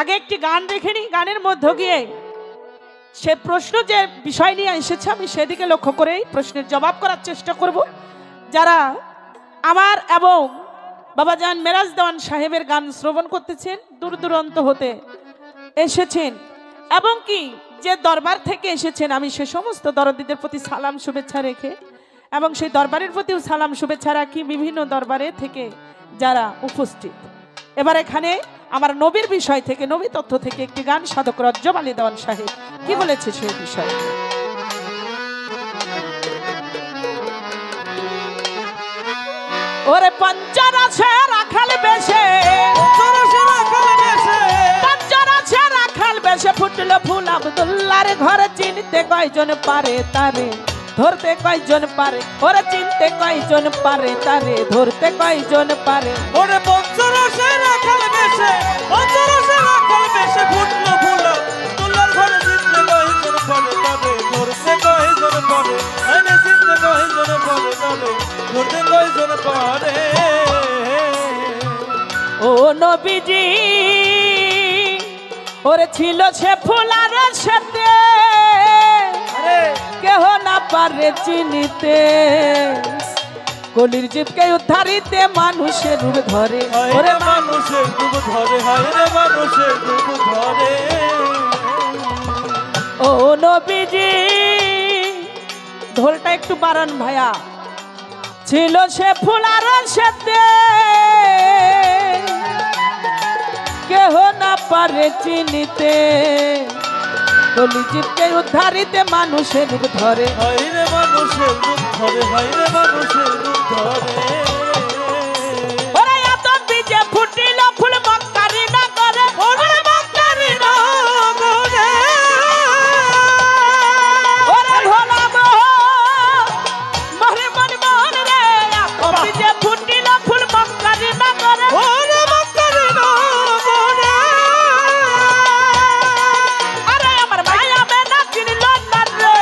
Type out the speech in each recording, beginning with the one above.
আগে একটি গান রেখে নি, গানের মধ্যে গিয়ে সে প্রশ্ন যে বিষয় নিয়ে এসেছে আমি সেদিকে লক্ষ্য করেই প্রশ্নের জবাব করার চেষ্টা করব। যারা আমার এবং বাবাজান মেরাজ দেওয়ান সাহেবের গান শ্রবণ করতেছেন, দূর দূরান্ত হতে এসেছেন এবং কি যে দরবার থেকে এসেছেন, আমি সে সমস্ত দরদিদের প্রতি সালাম শুভেচ্ছা রেখে এবং সেই দরবারের প্রতিও সালাম শুভেচ্ছা রাখি, বিভিন্ন দরবারে থেকে যারা উপস্থিত। এবার এখানে আমার নবীর বিষয় থেকে, নবী তথ্য থেকে একটি গান সাধক রজ্জব আলী দেওয়ান সাহেব কি বলেছে সেই বিষয়ে। ওরে পঞ্চার আছে রাখাল বেশে, পঞ্চার আছে রাখাল বেশে, ফুটলো ফুল আব্দুল্লাহর ঘরে, চিনতে কয়জন পারে তারে, ধরতে কয়জন পারে, ওরে চিনতে কয়জন পারে তারে, ধরতে কয়জন পারে। ওরে পঞ্চার আছে রাখাল বেশে, পঞ্চার আছে রাখাল বেশে, ফুটলো ফুল আব্দুল্লাহর ঘরে, চিনতে কয়জন পারে তারে, ধরতে কয়জন পারে, আইনে চিনতে কয়জন পারে তারে, ধরতে কয়জন পারে। ও নবীজি ওরে ছিল সে ফুলার সাথে, কেহ না পারে চিনিতে, কলির জীবকে উদ্ধারিতে মানুষের রূপ ধরে, ওরে মানুষের রূপ ধরে, হায় রে মানুষের রূপ ধরে। ও নবীজি ঢোলটা একটু বাড়ান ভাইয়া। ছিল সে ফুলার সাথে, কেহ না পারে চিনিতে, কলি জীবকে উদ্ধারিতে মানুষের রূপ ধরে, হায় রে মানুষের রূপ ধরে, হায় রে মানুষের রূপ ধরে। ওরে এত বীজে ফুটিল ফুল মক্কারি নগরে, ওরে মক্কারি নগরে, ওরে ভোলা মরে মন মন রে, এত বীজে ফুটিল ফুল মক্কারি নগরে, ওরে মক্কারি নগরে। আরে আমার মায়া মেনা চিনল না রে,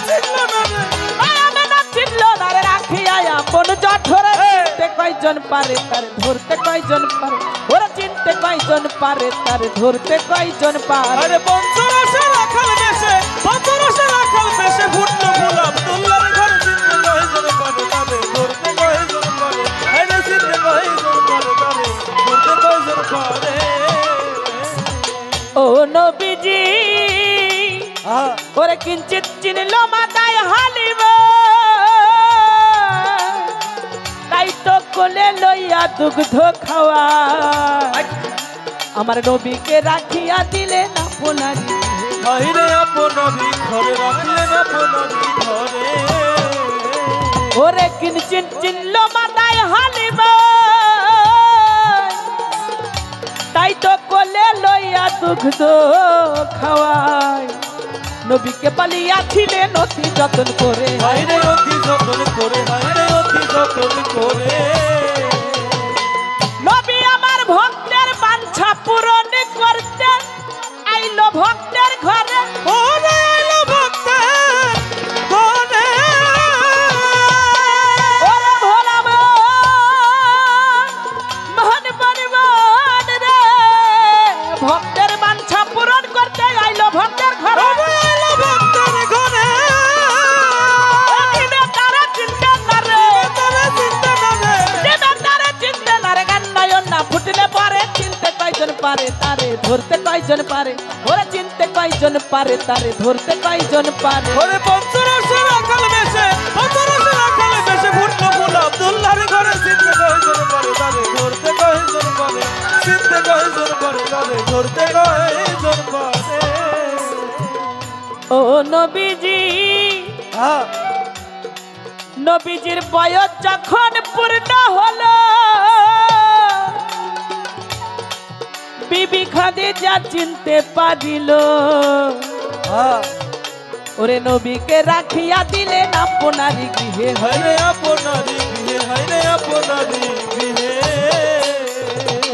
চিনল না রে, মায়া মেনা চিনল না রে, রাখিয়া আপন জঠরে, চিনতে কয়জন পারে তারে, ধরতে কয়জন পারে, ওরা চিনতে কয়জন পারে তারে, ধরতে কয়জন পারে। আরে পঞ্চার আছে রাখাল বেশে, পঞ্চার আছে রাখাল বেশে, ফুটলো ফুল আব্দুল্লাহর ঘরে, চিনতে কয়জন পারে তারে, ধরতে কয়জন পারে, আইনে চিনতে কয়জন পারে তারে, ধরতে কয়জন পারে। ও নবীজি ওরে কিঞ্চিত চিনল মাথায় হালিব, তাই তো কোলে লইয়া দুগ্ধ খাওয়া, আমার নবীকে রাখিয়া দিলেন আপনারি, হায় রে আপনারি ঘরে, রাখলেন আপনারি ঘরে। ওরে কিঞ্চিত চিনল মাথায় হালিব, তাই তো কোলে লইয়া দুগ্ধ খাওয়ায়, নবীকে পালিয়াছিলেন অতি যত্ন করে, হায় রে অতি যত্ন করে, হায় রে অতি যত্ন করে। নবী আমার ভক্তের বাঞ্ছা পূরণ করতে আইলো ভক্তের ঘরে, ওরে আইলো ভক্তের ঘরে, ওরে ভোলা মন মন রে, ভক্তের বাঞ্ছা পূরণ করতে আইলো ভক্তের ঘরে, ওরে আইলো ভক্তের ঘরে। দিবে তারা চিনতে না রে, তারা চিনতে না রে, দিবে তারা চিনতে না রে, গান নয়ন না ফুটলে পরে, চিনতে কয়জন পারে তারে, ধরতে কয়জন পারে, ওরে চিনতে কয়জন পারে তারে, ধরতে কয়জন পারে। ওরে পঞ্চার আছে রাখাল বেশে, পঞ্চার আছে রাখাল বেশে, ফুটলো ফুল আব্দুল্লাহর ঘরে, চিনতে কয়জন পারে তারে, ধরতে কয়জন পারে, চিনতে কয়জন পারে তারে, ধরতে কয়জন পারে। ও নবীজি হ্যাঁ, নবীজির বয়স যখন পূর্ণ হলো, বিবি খাদিজা চিনতে পারিল, হ্যাঁ, ওরে নবীকে রাখিয়া দিলেন আপনারি গৃহে, হায় রে আপনারি গৃহে, হায় রে আপনারি গৃহে।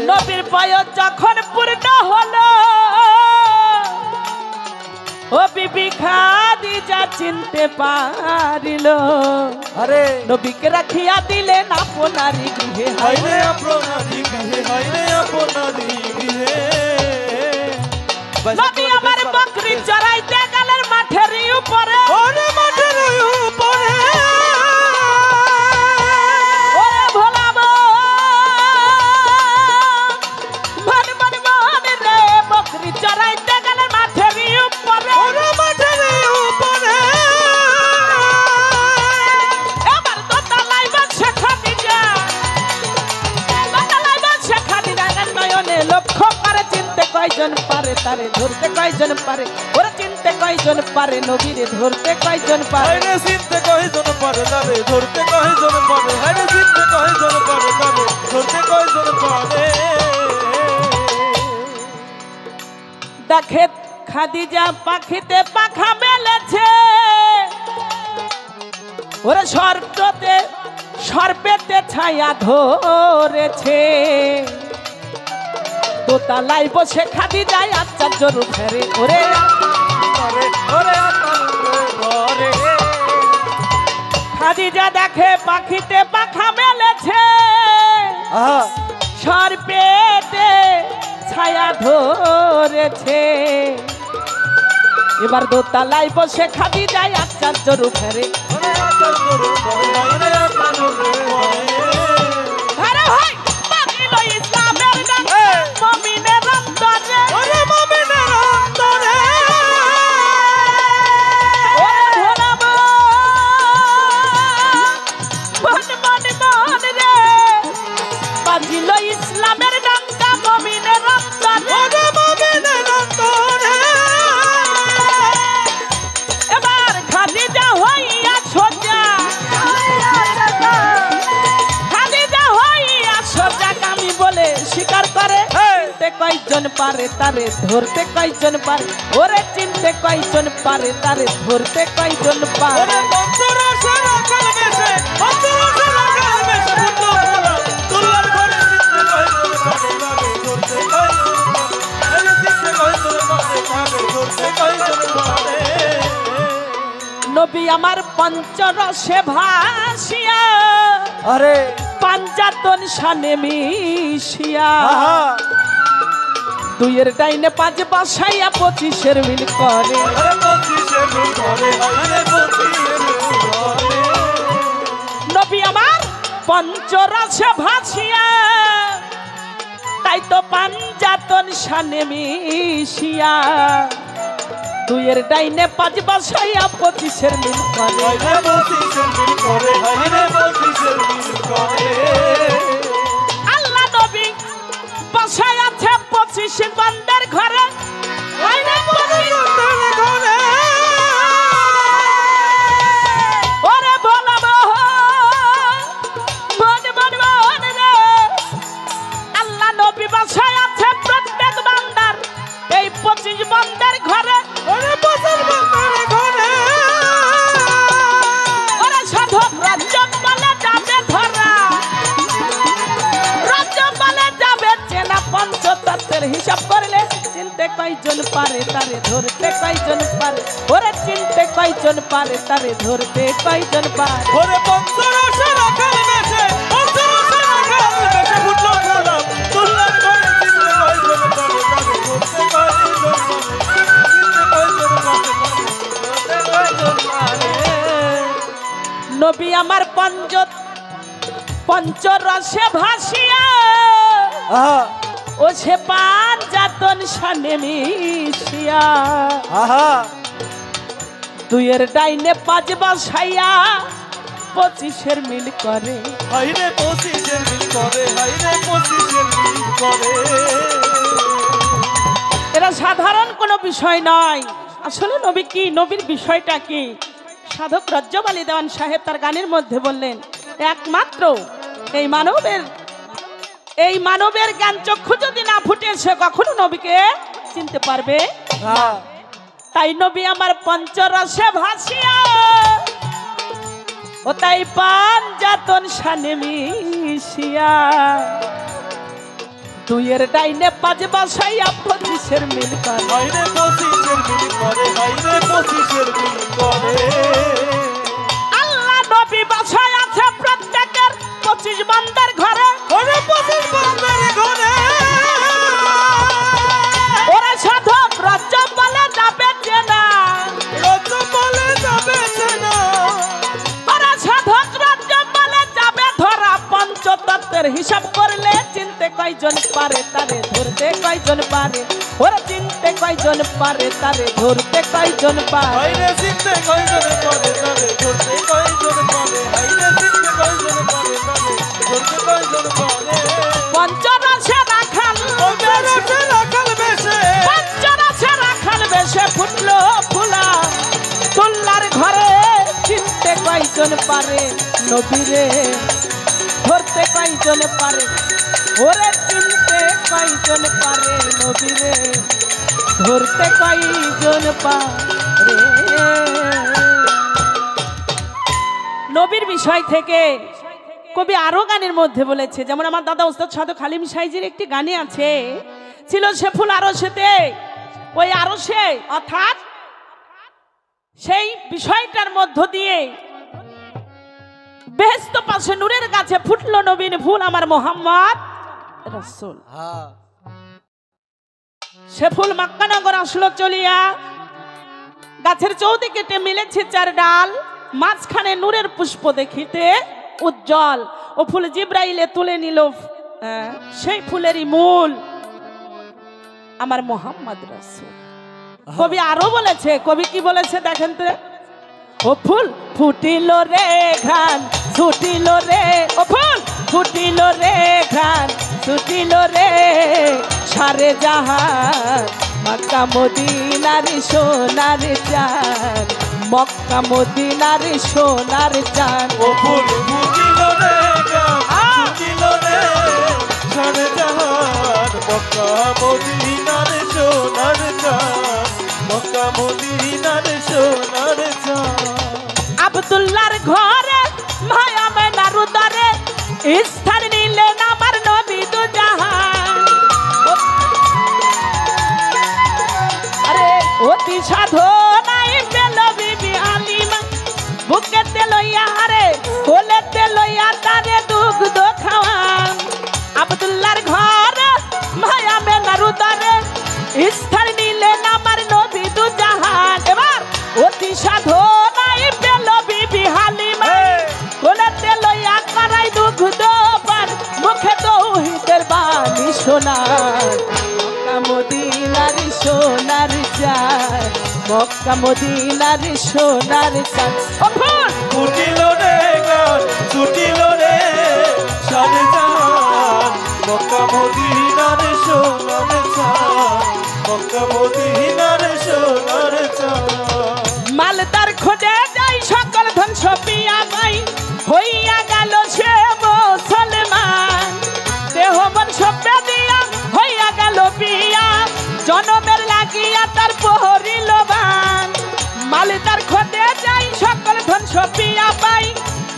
নবীর বয়স যখন পূর্ণ হলো, ও বিবি খাদিজা চিনতে পারিল, আরে নবীকে রাখিয়া দিলেন আপনারি গৃহে, হায় রে আপনারি গৃহে, হায় রে আপনারি গৃহে। নবী আমার বকরি চড়াইতে গেলেন মাঠের উপরে ওরে মাঠের উপরে ওরে ভোলাবো মন মন মন রে বকরি চড়াইতে গেলেন মাঠের উপরে ওরে মাঠের উপরে এবার দোতলায় বসে খাদিজা দোতলায় বসে খাদিজা নয়নে লক্ষ্য করে চিনতে কয়জন পারে তারে ধরতে কয়জন পারে ওরে চিনতে কয়জন পারে নবীরে ধরতে কয়জন পারে হায়রে চিনতে কয়জন পারে তারে ধরতে কয়জন পারে হায়রে চিনতে কয়জন পারে তারে ধরতে কয়জন পারে দেখে খাদিজা পাখিতে পাখা মেলেছে ওরে সর্পেতে ছায়া ধরেছে দোতলায় বসে খাদিজায় আশ্চর্য রূপেরে ওরে ঘরে ঘরে ঘরে খাদিজা দেখে পাখিতে পাখা মেলেছে আহা সর্পেতে ছায়া ধরেছে এবার দোতলায় বসে খাদিজায় আশ্চর্য রূপেরে ঘরে ঘরে ঘরে আরে ভাই বাকিল ইসলামের গান মুমিনের অন্তরে ওরে মুমিনের অন্তরে ওরে ভোলাবো মন মন মন রে বাজিল ইসলামের ডাঙ্কা মুমিনের অন্তরে ওরে মুমিনের অন্তরে এবার খাদিজা হইয়া সোজা খাদিজা হইয়া সোজা কামি বলে স্বীকার করে চিনতে কয়জন পারে তারে ধরতে কয়জন পারে ওরে চিনতে কয়জন পারে তারে ধরতে কয়জন পারে ওরে পঞ্চরসে রাখাল বেশে পঞ্চরসে রাখাল বেশে ফুটলো ফুলা তুলার ঘরে চিনতে কয়জন পারে তারে ধরতে কয়জন পারে আরে চিনতে কয়জন পারে তারে ধরতে কয়জন পারে নবী আমার পঞ্চরসে ভাসিয়া আরে পাঞ্জাতন শানে মিশিয়া আহা দুইয়ের ডাইনে পাঁচ বাসাইয়া 25-এর মিল করে আরে পঁচিশের ঘরে আরে পঁচিশের ঘরে নবী আমার পঞ্চরসে ভাসিয়া তাই তো পাঞ্জাতন শানে মিশিয়া দুইয়ের ডাইনে পাঁচ বাসাইয়া 25-এর মিল করে আরে পঁচিশের ঘরে আরে পঁচিশের ঘরে আল্লাহ নবী বাসায় আছে 25 বান্দার ঘরে আইনে 25 ঘরে ওরে বলবো মন মন মন রে আল্লাহ নবী বাসায় আছে প্রত্যেক বান্দার এই 25 বান্দার ঘরে ওরে পঁচিশ বান্দার ঘরে ওরে সাধক রাজ্য বলে যাবে ধরা রাজ্য বলে যাবে চেনা পঞ্চতত্ত্বের হিসাব করলে চিনতে কয়জন পারে তারে ধরতে কয়জন পারে ওরে চিনতে কয়জন পারে তারে ধরতে কয়জন পারে ওরে পঞ্চরসে রাখাল বেশে পঞ্চরসে রাখাল বেশে ফুটলো ফুলা তুলার ঘরে চিনতে কয়জন পারে তারে ধরতে কয়জন পারে চিনতে কয়জন পারে ধরতে কয়জন পারে নবী আমার পঞ্চরসে ভাসিয়া আহা ও সে পাঞ্জাতন শানে মিশিয়া আহা দুইয়ের ডাইনে পাঁচ বাসাইয়া 25-এর মিল করে হাইরে পঁচিশের মিল করে হাইরে পঁচিশের মিল করে এরা সাধারণ কোনো বিষয় নয় আসলে নবী কি নবীর বিষয়টা কি সাধক রজ্জব আলী দেওয়ান সাহেব তার গানের মধ্যে বললেন একমাত্র এই মানবের জ্ঞান চক্ষু যদি না ফুটে সে কখনো নবীকে চিনতে পারবে হ্যাঁ তাই নবী আমার পঞ্চরসে ভাসিয়া ও তাই পাঞ্জাতন শানে মিশিয়া দুইয়ের ডাইনে পাঁচ বাসাইয়া 25-এর মিল করে হাইরে পঁচিশের মিল করে হাইরে পঁচিশের মিল করে আল্লাহ নবী বাসায় আছে প্রত্যেকের 25 বান্দার ঘরে ওরে পঁচিশ বান্দার ঘরে ওরে সাধক রাজ্য কয়জন পারে, ওরে চিনতে কয়জন পারে, তারে ধরতে কয়জন পারে। হাইরে চিনতে কয়জন পারে, তারে ধরতে কয়জন পারে। হাইরে চিনতে কয়জন পারে, তারে ধরতে কয়জন পারে। পঞ্চরসে রাখাল পঞ্চরসে রাখাল বেশে, পঞ্চরসে রাখাল বেশে ফুটলো ফুলা তুল্লার ঘরে। চিনতে কয়জন পারে নবীরে, ধরতে কয়জন পারে, ওরে চিনতে কয়জন পারে নবীরে, ধরতে কয়জন পারে। নবীর বিষয় থেকে কবি আরো গানের মধ্যে বলেছে, যেমন আমার দাদা ওস্তাদ সাধক হালিম সাইজির একটি গানে আছে, ছিল সে ফুল আরশেতে, ওই আরশে অর্থাৎ সেই বিষয়টার মধ্য দিয়ে বেহেশত পাশে নূরের কাছে ফুটলো নবীন ফুল আমার মোহাম্মদ রাসূল। সে ফুল মক্কা নগর আসলো চলিয়া, গাছের চৌদিকে মিলেছে চার ডাল, মাঝখানে নূরের পুষ্প দেখিতে উজ্জ্বল। ও ফুল জিব্রাইলে তুলে নিল, সেই ফুলেরই মূল আমার মোহাম্মদ রাসূল। কবি আরো বলেছে, কবি কি বলেছে দেখেন তো, ও ফুল ফুটিল রে ঘ্রাণ ছুটিল রে, ও ফুল ফুটিল রে ঘ্রাণ ছুটিল রে, সারে জাহান মক্কা মদিনার সোনার চাঁদ, মক্কা মদিনার সোনার চাঁদ। ও ফুল ফুটিল রে ছুটিল রে, সারে জাহান মক্কা মদিনার সোনার চাঁদ, মক্কা মদিনার সোনার চাঁদ। আব্দুল্লাহর ঘরে মায়া মেনার উদরে স্থান নিলেন আমার নবী দু জাহান। আরে অতি সাধনায় পেল বিবি হালিমা, বুকেতে লইয়া রে কোলেতে লইয়া তারে দুগ্ধ খাওয়ান। আব্দুল্লাহর ঘরে মায়া মেনার উদরে স্থান নিলেন আমার নবী দু জাহান। এবার অতি সাধনায় পেল বিবি হালিমা, কোলেতে লইয়া করাই দুগ্ধ পান, মুখে তৌহিদের বাণী শোনান। মক্কা মদিনার সোনার চাঁদ, মক্কা মদিনার সোনার চাঁদ। ও ফুল ফুটিল রে গান ছুটিল রে, সারে জাহান মক্কা মদিনার সোনার চাঁদ, মক্কা মদিনার সোনার চাঁদ। মালদার খোঁজে যাই সকল ধন সপিয়া পাই, হইয়া গেল সে মুসলমান। দেহ মন সপে দিয়া হইয়া গেল বিয়া, জনমের লাগিয়া তার পহরিল বান। মালদার খোঁজে যাই সকল ধন সপিয়া পাই,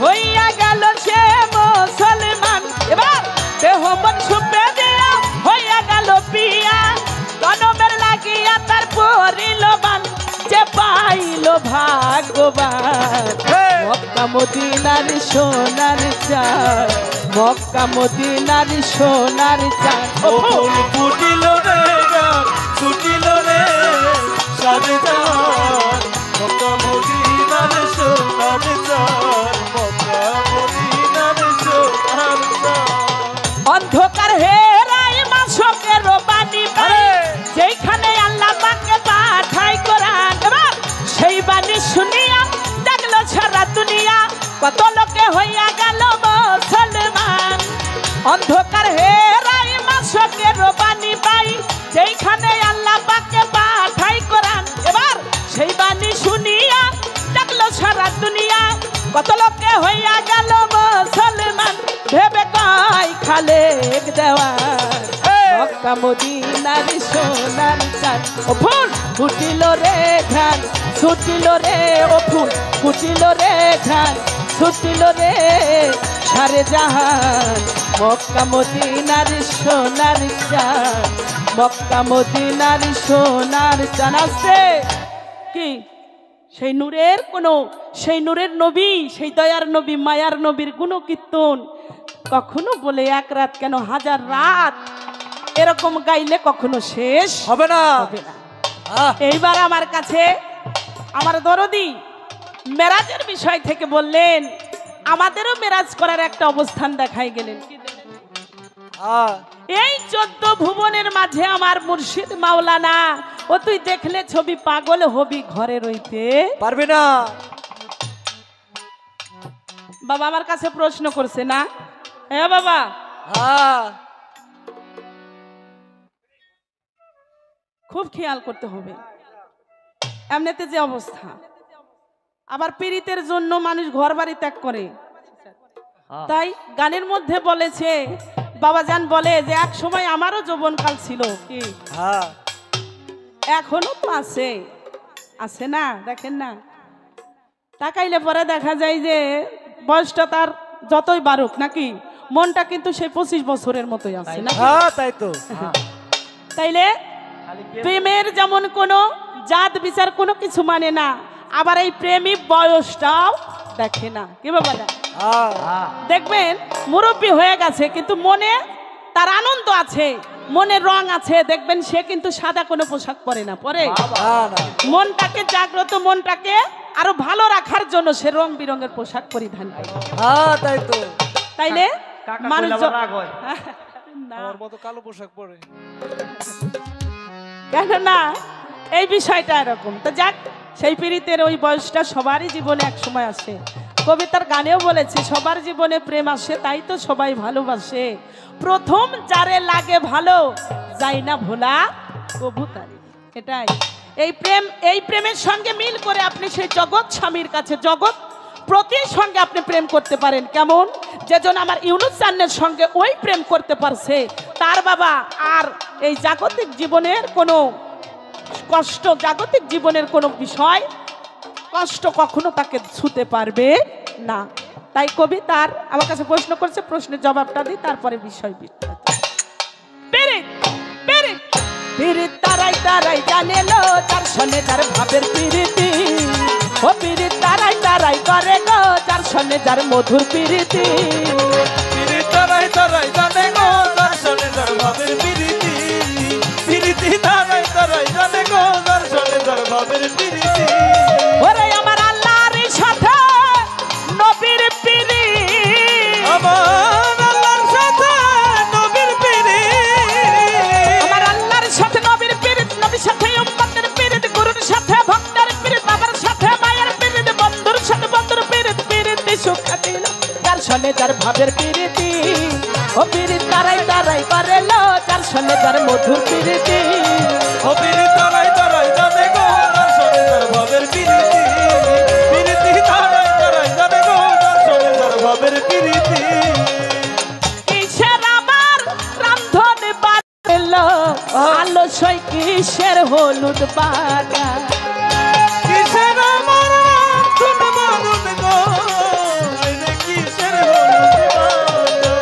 হইয়া গেল সে মুসলমান। এবার দেহ মন সপে দিয়া হইয়া গেল বিয়া, জনমের লাগিয়া তার পহরিল বান। যে পাইল ভাগ্যবান, মক্কা মদিনার সোনার চাঁদ, মক্কা মদিনার সোনার চাঁদ। ও ফুল ফুটিল রে গান ছুটিল রে, সারে জাহান মক্কা মদিনার সোনার চাঁদ, মক্কা মদিনার সোনার চাঁদ। অন্ধকার হেরাই মাসকের বাণী পাই, যেখানে আল্লাহ পাকে পাঠাই কোরআন। এবার সেই বাণী শুনিয়া দেখলো সারা দুনিয়া, কত লোকে হইয়া গেল মুসলমান। অন্ধকার হেরাই মাসকের বাণী পাই, যেখানে আল্লাহ পাকে পাঠাই কোরআন। এবার সেই বাণী শুনিয়া দেখলো সারা দুনিয়া, কত লোকে হইয়া গেল মুসলমান। ভেবে কয় খালেক দেওয়ান, মক্কা মদিনার সোনার চাঁদ। ও ফুল ফুটিল রে ঘ্রাণ ছুটিল রে, ও ফুল ফুটিল রে ঘ্রাণ ছুটিল রে, সারে জাহান মক্কা মদিনার সোনার চাঁদ, মক্কা মদিনার সোনার চাঁদ। আছে কি সেই নূরের সেই নূরের নবী, সেই দয়ার নবী, মায়ার নবীর গুণ কীর্তন কখনো বলে এক রাত কেন হাজার রাত এরকম গাইলে কখনো শেষ হবে না। এইবার আমার কাছে আমার দরদি মেরাজের বিষয় থেকে বললেন, আমাদেরও মেরাজ করার একটা অবস্থান দেখাই গেলেন। হ্যাঁ এই 14 ভুবনের মাঝে আমার মুর্শিদ মাওলানা, ও তুই দেখলে ছবি পাগল হবি ঘরে রইতে পারবি না। বাবা আমার কাছে প্রশ্ন করছে না, হ্যাঁ বাবা, হ্যাঁ খুব খেয়াল করতে হবে। এমনিতে যে অবস্থা, আবার পীড়িতের জন্য মানুষ ঘর বাড়ি ত্যাগ করে, তাই গানের মধ্যে বলেছে, বাবাজান বলে যে এক সময় আমারও যৌবনকাল ছিল, কি হ্যাঁ এখনো তো আছে, আছে না, দেখেন না, তাকাইলে পরে দেখা যায় যে বয়সটা তার যতই বাড়ুক নাকি, মনটা কিন্তু সেই 25 বছরের মতোই আছে না। হ্যাঁ তাই তো। তাইলে প্রেমের যেমন কোনো জাত বিচার কোনো কিছু মানে না, আবার এই প্রেমী বয়সটাও দেখে না, কি বাবা না? হ্যাঁ দেখবেন মুরব্বী হয়ে গেছে কিন্তু মনে তার আনন্দ আছে, মনে রং আছে, দেখবেন সে কিন্তু সাদা কোনো পোশাক পরে না, পরে না না মনটাকে জাগ্রত, মনটাকে আরো ভালো রাখার জন্য সে রং বিরঙের পোশাক পরিধান করে। হ্যাঁ তাই তো। তাইলে মানুষ না, আমার মতো কালো পোশাক পরে। কেন না, এই বিষয়টা এরকম। তো যাক, সেই পীড়িতের ওই বয়সটা সবারই জীবনে এক সময় আসে। কবিতার গানেও বলেছে, সবার জীবনে প্রেম আসে, তাই তো সবাই ভালোবাসে, প্রথম যারে লাগে ভালো যাই না ভোলা কবু তারে। এটাই এই প্রেমের সঙ্গে মিল করে আপনি সেই জগৎ স্বামীর কাছে, জগৎ প্রতির সঙ্গে আপনি প্রেম করতে পারেন। কেমন? যেজন আমার ইউনুস চান্নের সঙ্গে ওই প্রেম করতে পারছে, তার বাবা আর এই জাগতিক জীবনের কোনো কষ্ট, জাগতিক জীবনের কোনো বিষয় কষ্ট কখনো তাকে ছুতে পারবে না। তাই কবি তার আমার কাছে প্রশ্ন করছে, প্রশ্নের জবাবটা দিই, তারপরে বিষয় বিস্তারিত। পীড়িত পীড়িত পীড়িত তারাই তারাই জানে লো, যার সনে যার ভাবের পীড়িতি, ও পীড়িত তারাই তারাই করে গো, যার সনে যার মধুর পীড়িতি। পীড়িত তারাই তারাই জানে গো, যার সনে যার ভাবের পীড়িতি। পীড়িতি তারাই তারাই জানে গো, যার সনে যার ভাবের পীড়িতি। ওরে আমার আল্লাহর সাথে নবীর পীড়িত, আমার আল্লাহর সাথে নবীর পীড়িত। আমার আল্লাহর সাথে নবীর পীড়িত, নবীর সাথে উম্মতের পীড়িত, গুরুর সাথে ভক্তের পীড়িত, বাবার সাথে মায়ের পীড়িত, বন্ধুর সাথে বন্ধুর পীড়িত, পীড়িতি সুখ দিল যার সনে যার ভাবের পীড়িতি, ও পীড়িত তারাই তারাই করে লো, যার সনে যার মধুর পীড়িতি। ও পীড়িত তারাই তারাই জানে গো, যার সনে যার ভাবের পীড়িতি। পীড়িতি তারাই তারাই জানে গো, যার সনে যার ভাবের পীড়িতি। কিসের আমার রান্ধন বাড়লো, আলো সই কিসের হলুদ বাটা, কিসের আমার রান্ধন বারণ গো, আইরে কিসের হলুদ বাটা।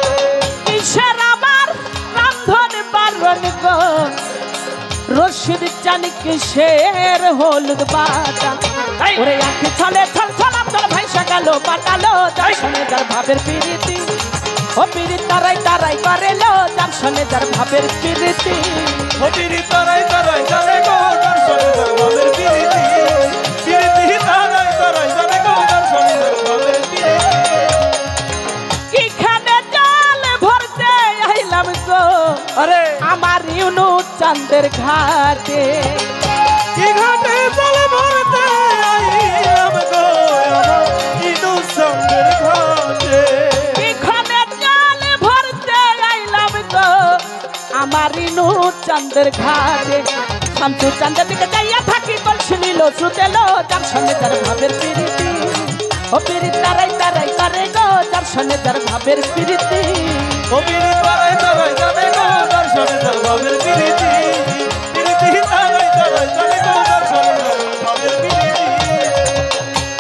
কিসের আমার রান্ধন বাড়ন গো, রশিদ চান কিসের হলুদ বাটা। ওরে আঁখি ছলে ছল ছলাম জল ভাইসা গেল বাটালো, যার সনে যার ভাবের পীড়িতি, ও পীড়িত তারাই তারাই করে লো, যার সনে যার ভাবের পীড়িতি। ও পীড়িত তারাই তারাই জানে গো, যার সনে যার ভাবের পীড়িতি। পীড়িতি তারাই তারাই জানে গো, যার সনে যার ভাবের পীড়িতি। কিখানে জল ভরতে আইলাম গো, আরে আমার ইউনুস চাঁদের ঘাটে, কি ঘাটে জল ভরতে আইলাম গো, আমার ইউনুস চাঁদের ঘাটে। কিখানে জল ভরতে আইলাম গো, আমার ইউনুস চাঁদের ঘাটে। শামসু চাঁদের দিকে যাইয়া থাকি, কলসি নিল সুতেলো, যার সঙ্গে যার ভাবের পীড়িতি, ও পীড়িত তারাই তারাই করে গো, যার সঙ্গে যার ভাবের পীড়িতি। ও পীড়িত তারাই তারাই জানে গো, যার সনে যার ভাবের পীড়িতি। পীড়িতি তারাই তারাই জানে গো, যার সনে যার ভাবের পীড়িতি।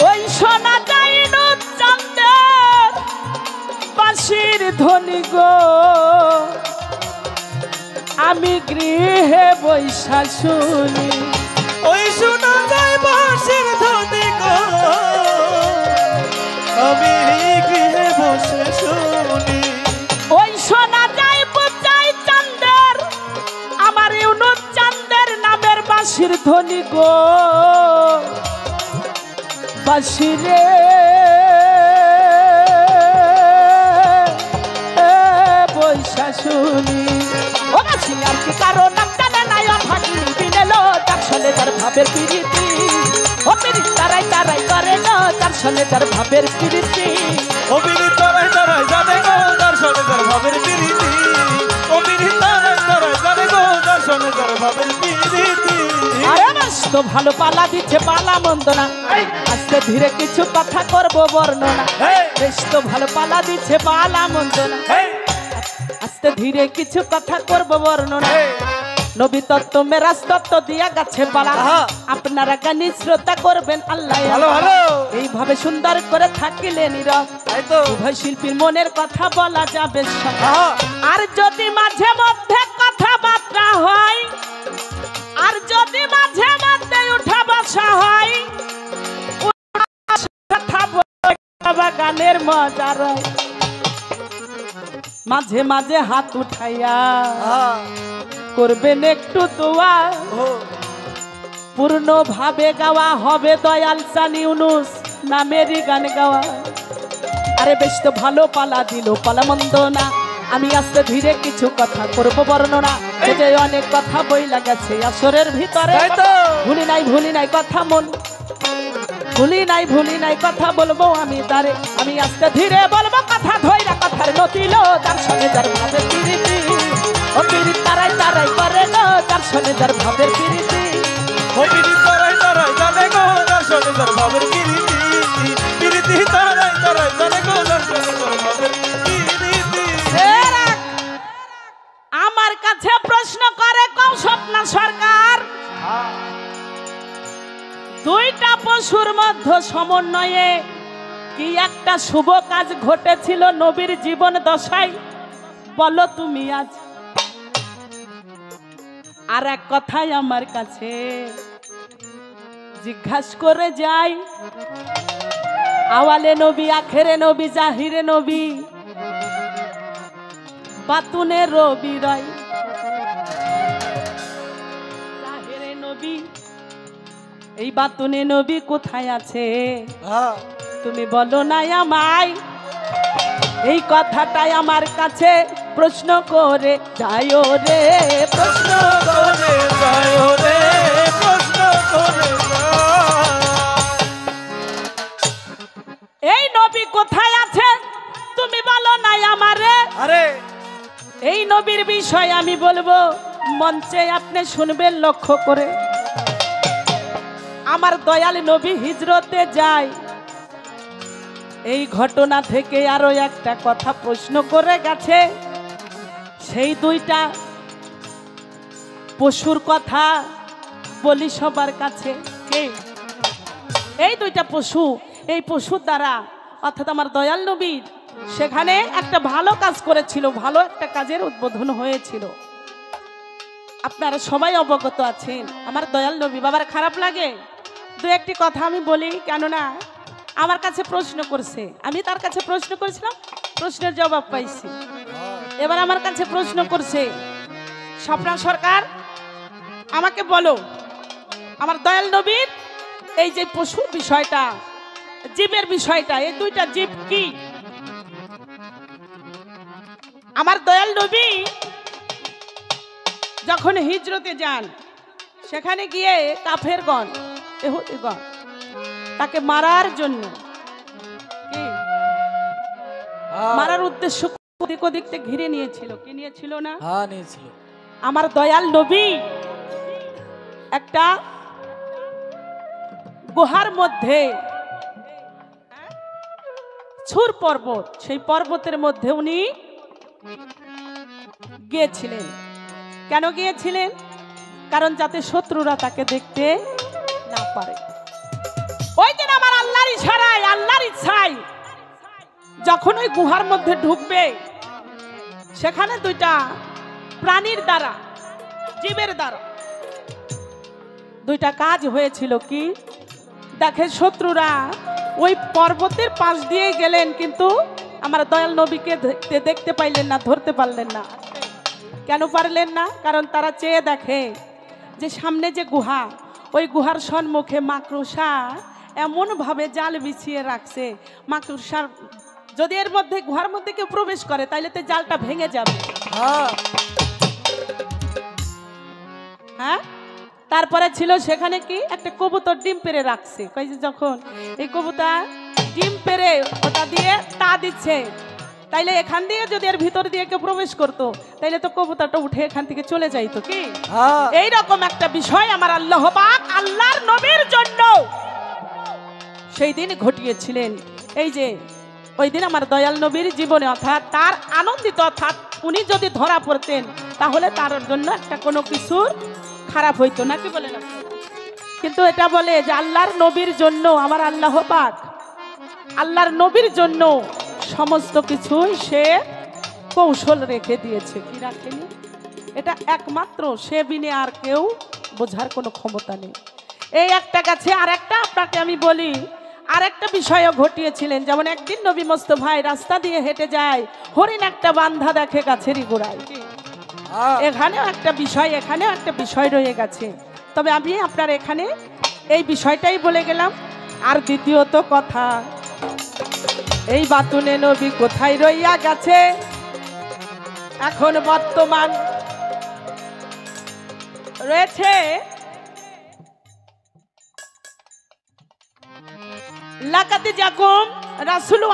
ওই শোনা যায় ইউনুস চাঁদের বাঁশির ধ্বনি গো, আমি গৃহে বৈশা শুনি, ওই শোনা যায় বাঁশির ধ্বনি গো, আমি গৃহে বসে শুনি। ওই শোনা যায় বুঝাই চাঁদের, আমার ইউনুস চাঁদের নামের বাঁশির ধ্বনি গো, বাঁশিরে বৈশা শুনি ও গাছি আর কি কারো নাম জানে নাই অভাগী বিনেলো তার সলে তার ভাবের প্রীতি ও পিরিত তারাই তারাই করে না তার সলে তার ভাবের প্রীতি ও বিরিত তারাই তারাই জানে গো দর্শনে তার ভাবের প্রীতি ও বিরিত তারাই তারাই জানে গো দর্শনে তার ভাবের প্রীতি আরে মাস তো ভালো পালা দিচ্ছে পালা মন্দ না আস্তে ধীরে কিছু কথা করবো বর্ণনা বেশ তো ভালো পালা দিচ্ছে পালা মন্দ না আস্তে ধীরে কিছু কথা করবো বর্ণনা নবী তত্ত্ব মেরাজ তত্ত্ব দিয়া গাছে পালা আপনারা গানি শ্রোতা করবেন আল্লাহ ভালো ভালো এইভাবে সুন্দর করে থাকিলে নীরব তাই তো উভয় শিল্পীর মনের কথা বলা যাবে সব। হ্যাঁ আর যদি মাঝে মধ্যে কথাবার্তা হয় আর যদি মাঝে মধ্যে উঠা বসা হয় কথা বলে গানের মজা রয় মাঝে মাঝে হাত উঠাইয়া হ্যাঁ করবেন একটু দোয়া ও পূর্ণ ভাবে গাওয়া হবে দয়াল চান ইউনুস নামেরই গান গাওয়া আরে বেশ তো ভালো পালা দিল পালা মন্দ না আমি আস্তে ধীরে কিছু কথা করব বর্ণনা এই যে অনেক কথা বই লাগাছে আসরের ভিতরে তাই তো ভুলি নাই কথা মন ভুলি নাই কথা বলবো আমি তারে আমি আস্তে ধীরে বলবো কথা ধইরা কথার নতিল তার সঙ্গে যার ভাবের প্রীতি ও প্রীতি তারাই তারাই করে না তার সঙ্গে যার ভাবের প্রীতি ও বিরিত তারাই তারাই জানে গো দর্শনে তার ভাবের প্রীতি প্রীতি তারাই তারাই জানে গো দর্শনে তার ভাবের প্রীতি আমার কাছে প্রশ্ন করে কও স্বপ্না সরকার দুইটা পশুর মধ্যে সমন্বয়ে কি একটা শুভ কাজ ঘটেছিল নবীর জীবন দশায় বলো তুমি আজ আর এক কথাই আমার কাছে জিজ্ঞাসা করে যাই আওয়ালে নবী আখেরে নবী জাহিরে নবী বাতুনে রবি রয় জাহিরে নবী এই বাতুনে নবী কোথায় আছে হ্যাঁ তুমি বলো না আমায় এই কথাটাই আমার কাছে প্রশ্ন করে যাইও রে প্রশ্ন করে যায় রে প্রশ্ন করে এই নবী কোথায় আছে তুমি বলো না আমারে আরে এই নবীর বিষয় আমি বলবো মঞ্চে আপনি শুনবেন লক্ষ্য করে আমার দয়াল নবী হিজরতে যায় এই ঘটনা থেকে আরো একটা কথা প্রশ্ন করে গেছে সেই দুইটা পশুর কথা বলি সবার কাছে কে এই দুইটা পশু এই পশুর দ্বারা অর্থাৎ আমার দয়াল নবীর সেখানে একটা ভালো কাজ করেছিল ভালো একটা কাজের উদ্বোধন হয়েছিল আপনারা সবাই অবগত আছেন আমার দয়াল নবী বাবার খারাপ লাগে দু একটি কথা আমি বলি কেননা আমার কাছে প্রশ্ন করছে আমি তার কাছে প্রশ্ন করেছিলাম প্রশ্নের জবাব পাইছি এবার আমার কাছে প্রশ্ন করছে স্বপ্না সরকার আমাকে বলো আমার দয়াল নবীর এই যে পশু বিষয়টা জীবের বিষয়টা এই দুইটা জীব কি আমার দয়াল নবী যখন হিজরতে যান সেখানে গিয়ে কাফেরগণ ইহুদিগণ তাকে মারার জন্য কি মারার উদ্দেশ্য ওদিক ওদিকতে ঘিরে নিয়েছিল কি নিয়েছিল না হ্যাঁ নিয়েছিল আমার দয়াল নবী একটা গুহার মধ্যে ছুর পর্বত সেই পর্বতের মধ্যে উনি গিয়েছিলেন কেন গিয়েছিলেন কারণ যাতে শত্রুরা তাকে দেখতে না পারে ওই দিন আমার আল্লাহর ইশারায় আল্লাহর ইচ্ছায় যখন ওই গুহার মধ্যে ঢুকবে সেখানে দুইটা প্রাণীর দ্বারা জীবের দ্বারা দুইটা কাজ হয়েছিল কি দেখে শত্রুরা ওই পর্বতের পাশ দিয়ে গেলেন কিন্তু আমার দয়াল নবীকে দেখতে পাইলেন না ধরতে পারলেন না কেন পারলেন না কারণ তারা চেয়ে দেখে যে সামনে যে গুহা ওই গুহার সম্মুখে মাকড়সা এমন ভাবে জাল বিছিয়ে রাখছে মাকড়সার যদি এর মধ্যে গুহার মধ্যে কেউ প্রবেশ করে তাইলে তো জালটা ভেঙে যাবে হ্যাঁ হ্যাঁ, তারপরে ছিল সেখানে কি একটা কবুতর ডিম পেড়ে রাখছে, কই যে যখন এই কবুতর ডিম পেড়ে ওটা দিয়ে তা দিচ্ছে, তাইলে এখান দিয়ে যদি এর ভিতর দিয়ে কেউ প্রবেশ করতো তাইলে তো কবুতরটা উঠে এখান থেকে চলে যাইতো কি। হ্যাঁ এই রকম একটা বিষয় আমার আল্লাহ পাক আল্লাহর নবীর জন্য সেই দিন ঘটিয়েছিলেন। এই যে ওই দিন আমার দয়াল নবীর জীবনে অর্থাৎ তার আনন্দিত, অর্থাৎ উনি যদি ধরা পড়তেন তাহলে তার জন্য একটা কোনো কিছু খারাপ হইতো না, কি বলেন আপনারা? কিন্তু এটা বলে যে আল্লাহর নবীর জন্য আমার আল্লাহ পাক আল্লাহর নবীর জন্য সমস্ত কিছুই সে কৌশল রেখে দিয়েছে। কি রাখেনি? এটা একমাত্র সে বিনে আর কেউ বোঝার কোনো ক্ষমতা নেই। এই একটা কাছে আর একটা আপনাকে আমি বলি, আর একটা বিষয়ও ঘটিয়েছিলেন। যেমন একদিন নবী মোস্তফায় রাস্তা দিয়ে হেঁটে যায়, হরিণ একটা বান্ধা দেখে গাছেরই গোড়ায়। হ্যাঁ এখানেও একটা বিষয় রয়ে গেছে। তবে আমি আপনার এখানে এই বিষয়টাই বলে গেলাম। আর দ্বিতীয়ত কথা, এই বাতুনে নবী কোথায় রইয়া গেছে এখন বর্তমান রয়েছে লাকাতি জাকুম রাসূলু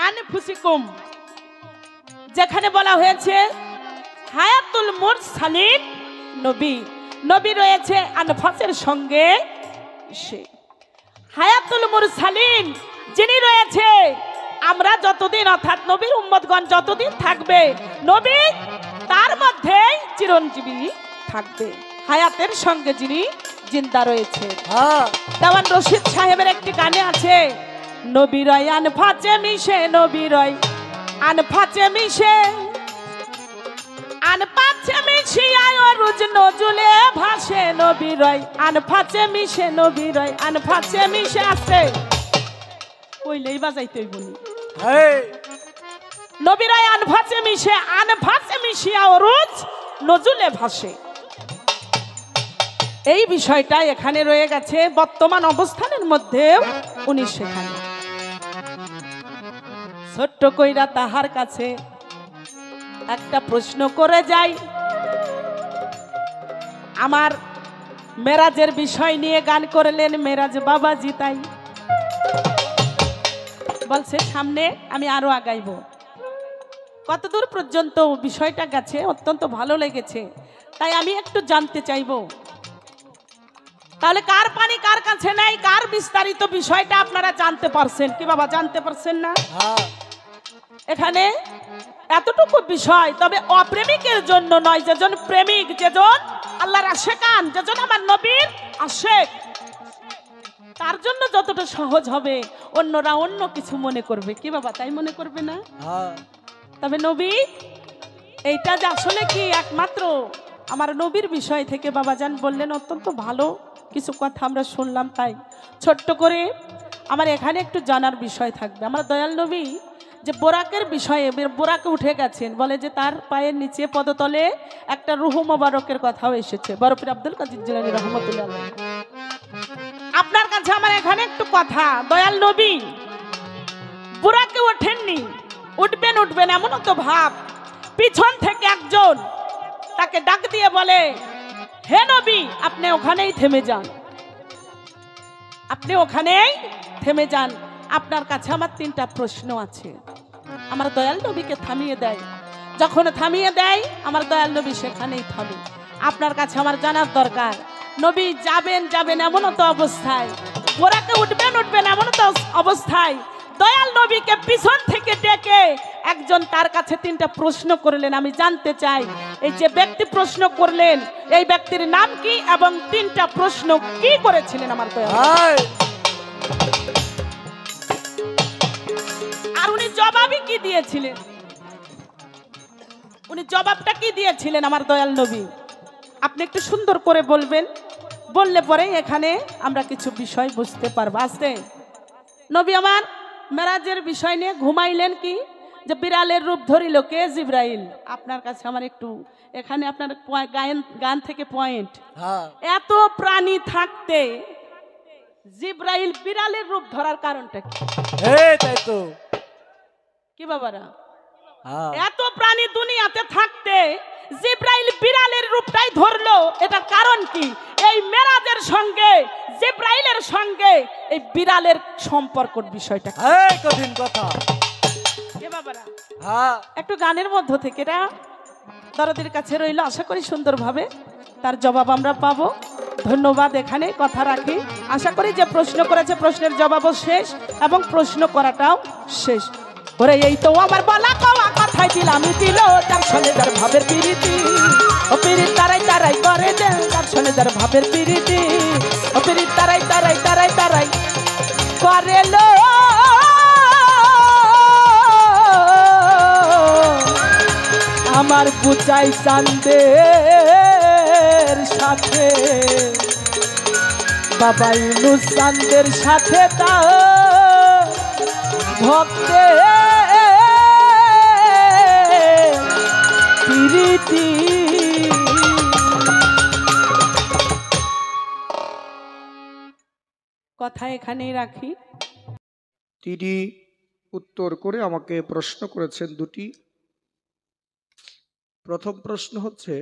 আনফুসিকুম, যেখানে বলা হয়েছে হায়াতুল মুরসালিন নবী রয়েছে আনফাসের সঙ্গে। সে হায়াতুল মুরসালিন যিনি রয়েছে, আমরা যতদিন অর্থাৎ নবীর উম্মতগণ যতদিন থাকবে নবী তার মধ্যেই চিরঞ্জীবী থাকবে, হায়াতের সঙ্গে যিনি জিন্দা রয়েছে। হ্যাঁ দেওয়ান রশিদ সাহেবের একটি গানে আছে, নবী রয় আনফাচে মিশে, নবী রয় আনফাচে মিশে, আনফাচে মিশিয়ায় রোজ নজুলে ভাসে, নবী রয় আনফাচে মিশে, নবী রয় আনফাচে মিশে আছে কইলেই বাজাইতেই বলি। হ্যাঁ নবী রয় আনফাচে মিশিয়া রোজ নজুলে ভাসে। এই বিষয়টা এখানে রয়ে গেছে বর্তমান অবস্থানের মধ্যে উনি সেখানে। ছোট্ট কইরা তাহার কাছে একটা প্রশ্ন করে যাই, আমার মেরাজের বিষয় নিয়ে গান করলেন মেরাজ বাবাজি, তাই বলছে সামনে আমি আরো আগাইব। কতদূর পর্যন্ত বিষয়টা গেছে অত্যন্ত ভালো লেগেছে, তাই আমি একটু জানতে চাইব। তাহলে কার পানি কার কাছে নাই, কার বিস্তারিত বিষয়টা আপনারা জানতে পারছেন কি বাবা? জানতে পারছেন না? হ্যাঁ এখানে এতটুকু বিষয়, তবে অপ্রেমিকের জন্য নয়, যেজন প্রেমিক, যেজন আল্লাহর আশেকান, যেজন আমার নবীর আশেক, তার জন্য যতটা সহজ হবে অন্যরা অন্য কিছু মনে করবে কি বাবা? তাই মনে করবে না? হ্যাঁ তবে নবী এইটা যে আসলে কি একমাত্র আমার নবীর বিষয় থেকে বাবাজান বললেন, অত্যন্ত ভালো কিছু কথা আমরা শুনলাম। তাই ছোট্ট করে আমার এখানে একটু জানার বিষয় থাকবে। আমার দয়াল নবী যে বোরাকের বিষয়ে, বোরাকে উঠে গেছেন, বলে যে তার পায়ের নিচে পদতলে একটা রুহ মোবারকের কথাও এসেছে, বরফির আব্দুল কাদির জিলানী রহমতুল্লাহ আলাইহি। আপনার কাছে আমার এখানে একটু কথা, দয়াল নবী বোরাকে ওঠেননি, উঠবেন এমনও তো ভাব, পিছন থেকে একজন তাকে ডাক দিয়ে বলে, হে নবী আপনি ওখানেই থেমে যান, আপনি ওখানেই থেমে যান, আপনার কাছে আমার 3টা প্রশ্ন আছে। আমার দয়াল নবীকে থামিয়ে দেয়, যখন থামিয়ে দেয় আমার দয়াল নবী সেখানেই থামে। আপনার কাছে আমার জানার দরকার, নবী যাবেন এমনও তো অবস্থায়, বোরাকে উঠবেন এমনও তো অবস্থায় দয়াল নবীকে পিছন থেকে ডেকে একজন তার কাছে 3টা প্রশ্ন করলেন। আমি জানতে চাই এই যে ব্যক্তি প্রশ্ন করলেন এই ব্যক্তির নাম কি এবং 3টা প্রশ্ন কি করেছিলেন আমার দয়াল? হ্যাঁ আর উনি জবাবই কি দিয়েছিলেন? উনি জবাবটা কি দিয়েছিলেন আমার দয়াল নবী? আপনি একটু সুন্দর করে বলবেন, বললে পরে এখানে আমরা কিছু বিষয় বুঝতে পারবো। আস্তে নবী আমার মেরাজের বিষয় নিয়ে ঘুমাইলেন কি, যে বিড়ালের রূপ ধরিল কে? জিব্রাইল। আপনার কাছে আমার একটু এখানে আপনার গান থেকে পয়েন্ট, হ্যাঁ এত প্রাণী থাকতে জিব্রাইল বিড়ালের রূপ ধরার কারণটা কি? হ্যাঁ তাই তো কি বাবারা? হ্যাঁ এত প্রাণী দুনিয়াতে থাকতে জিব্রাইল বিড়ালের রূপটাই ধরলো, এটার কারণ কি? এই মেরাজের সঙ্গে জিব্রাইলের সঙ্গে এই বিড়ালের সম্পর্কর বিষয়টা কি? এই কঠিন কথা। এ বাবারা, হ্যাঁ একটু গানের মধ্য থেকে এটা দরদের কাছে রইল, আশা করি সুন্দরভাবে তার জবাব আমরা পাবো। ধন্যবাদ, এখানে কথা রাখি। আশা করি যে প্রশ্ন করেছে প্রশ্নের জবাবও শেষ এবং প্রশ্ন করাটাও শেষ। ওরে এই তো আমার বলা কওয়া কথাই দিলাম দিল, তার সঙ্গে যার ভাবের পিরিতি, ও পিরিত তারাই তারাই করে দেন, তার সঙ্গে যার ভাবের পিরিতি, ও পিরিত তারাই তারাই তারাই তারাই করে লো। আমার বুচাই চান্দের সাথে, বাবা ইউনুস চান্দের সাথে তা ভক্তে প্রীতি। কথা এখানেই রাখি। তিনি উত্তর করে আমাকে প্রশ্ন করেছেন দুটি। প্রথম প্রশ্ন হচ্ছে,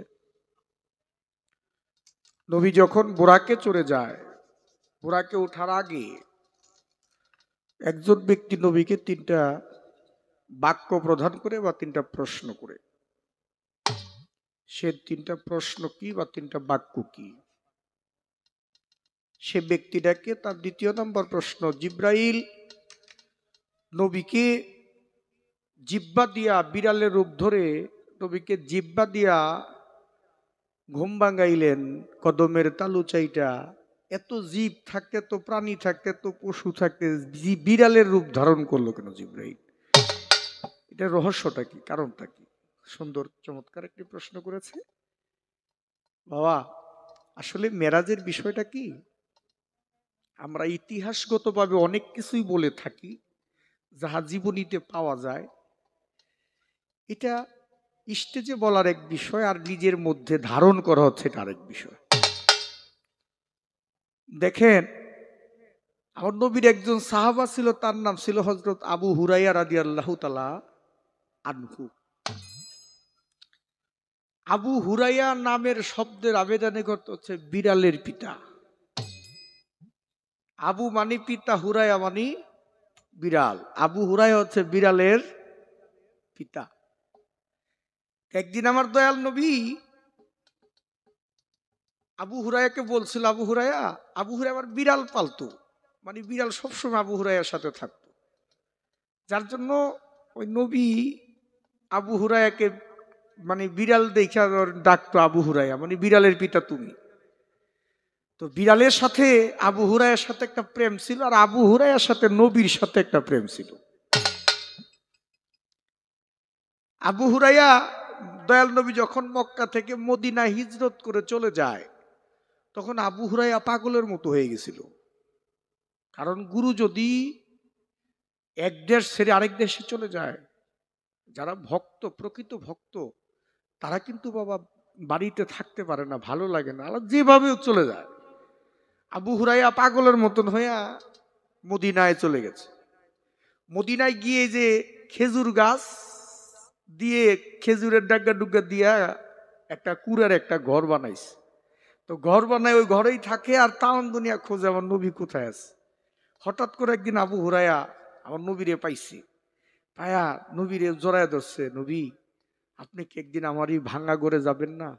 নবী যখন বুরাকে চড়ে যায়, বুরাকে ওঠার আগে একজন ব্যক্তি নবীকে তিনটা বাক্য প্রদান করে বা তিনটা প্রশ্ন করে। সে তিনটা প্রশ্ন কি বা তিনটা বাক্য কি? সে ব্যক্তিটাকে তার দ্বিতীয় নম্বর প্রশ্ন, জিব্রাইল নবীকে জিব্বা দিয়া বিড়ালের রূপ ধরে নবীকে জিব্বা দিয়া ঘুম ভাঙাইলেন, কদমের তালু চাইটা। এত জীব থাকতে, এত প্রাণী থাকতে, এত পশু থাকতে বিড়ালের রূপ ধারণ করলো কেন জিব্রাইল? এটা রহস্যটা কি, কারণটা কি? সুন্দর চমৎকার একটি প্রশ্ন করেছে বাবা। আসলে মেরাজের বিষয়টা কি, আমরা ইতিহাসগতভাবে অনেক কিছুই বলে থাকি যাহা জীবনীতে পাওয়া যায়। এটা স্টেজে বলার এক বিষয়, আর নিজের মধ্যে ধারণ করা হচ্ছে এটা আরেক বিষয়। দেখেন, আমার নবীর একজন সাহাবা ছিল, তার নাম ছিল হযরত আবু হুরায়রা রাদিয়াল্লাহু তাআলা আনহু। আবু হুরায়রা নামের শব্দের আবেদনিক অর্থ হচ্ছে বিড়ালের পিতা। আবু মানি পিতা, হুরায়রা মানি বিড়াল। আবু হুরায়রা হচ্ছে বিড়ালের পিতা। একদিন আমার দয়াল নবী আবু হুরায়রাকে বলছিল, আবু হুরায়রা, আবু হুরায়রা আবার বিড়াল পালতো, মানে বিড়াল সবসময় আবু হুরায়রার সাথে থাকতো। যার জন্য ওই নবী আবু হুরায়রাকে মানে বিড়াল দেখা ডাকতো আবু হুরায়রা, মানে বিড়ালের পিতা তুমি। তো বিড়ালের সাথে আবু হুরায়রার সাথে একটা প্রেম ছিল, আর আবু হুরায়রার সাথে নবীর সাথে একটা প্রেম ছিল। আবু হুরায়রা দয়াল নবী যখন মক্কা থেকে মদিনায় হিজরত করে চলে যায়, তখন আবু হুরায়রা পাগলের মতো হয়ে গেছিল। কারণ গুরু যদি এক দেশ ছেড়ে আরেক দেশে চলে যায়, যারা ভক্ত, প্রকৃত ভক্ত, তারা কিন্তু বাবা বাড়িতে থাকতে পারে না, ভালো লাগে না, আর যেভাবেও চলে যায়। আবু হুরায়রা পাগলের মতন হইয়া মদিনায় চলে গেছে। মদিনায় গিয়ে যে খেজুর গাছ দিয়ে খেজুরের ডাগ্গা ডুগ্গা দিয়া একটা কুড়ার একটা ঘর বানাইছে। তো ঘর বানায় ওই ঘরেই থাকে, আর তাওন দুনিয়া খোঁজে আমার নবী কোথায় আছে। হঠাৎ করে একদিন আবু হুরায়রা আমার নবীরে পাইছে, পায়া নবীরে জড়ায় ধরছে, নবী আপনি কি একদিন আমারই ভাঙ্গা ঘরে যাবেন না?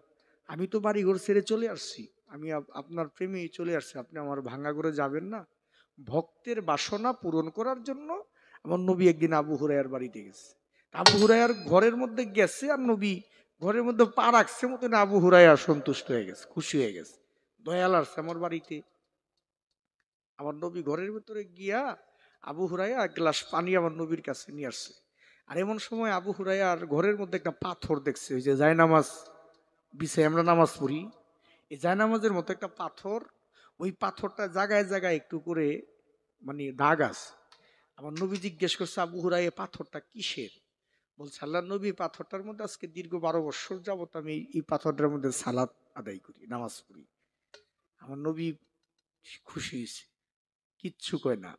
আমি তো বাড়ি ঘর ছেড়ে চলে আসছি, আমি আপনার প্রেমেই চলে আসছি, আপনি আমার ভাঙ্গা ঘরে যাবেন না? ভক্তের বাসনা পূরণ করার জন্য আমার নবী একদিন আবু হুরায়রার বাড়িতে গেছে। আবু হুরায়রার ঘরের মধ্যে গেছে, আর নবী ঘরের মধ্যে পা রাখছে মতন আবু হুরায়রা সন্তুষ্ট হয়ে গেছে, খুশি হয়ে গেছে, দয়াল আসছে আমার বাড়িতে। আমার নবী ঘরের ভিতরে গিয়া আবু হুরায়রা এক গ্লাস পানি আমার নবীর কাছে নিয়ে আসছে। আর এমন সময় আবু হুরায়রার ঘরের মধ্যে একটা পাথর দেখছে, ওই যে জায়নামাজ বিছাই আমরা নামাজ পড়ি, এই জায়নামাজের মতো একটা পাথর, ওই পাথরটা জায়গায় জায়গায় একটু করে মানে দাগ আছে। আমার নবী জিজ্ঞেস করছে, আবু হুরায়রা পাথরটা কিসের? বলছে, আল্লাহ নবী, পাথরটার মধ্যে আজকে দীর্ঘ 12 বছর যাবত আমি এই পাথরটার মধ্যে সালাত আদায় করি, নামাজ পড়ি। আমার নবী খুশি হয়েছে, কিচ্ছু কয় না।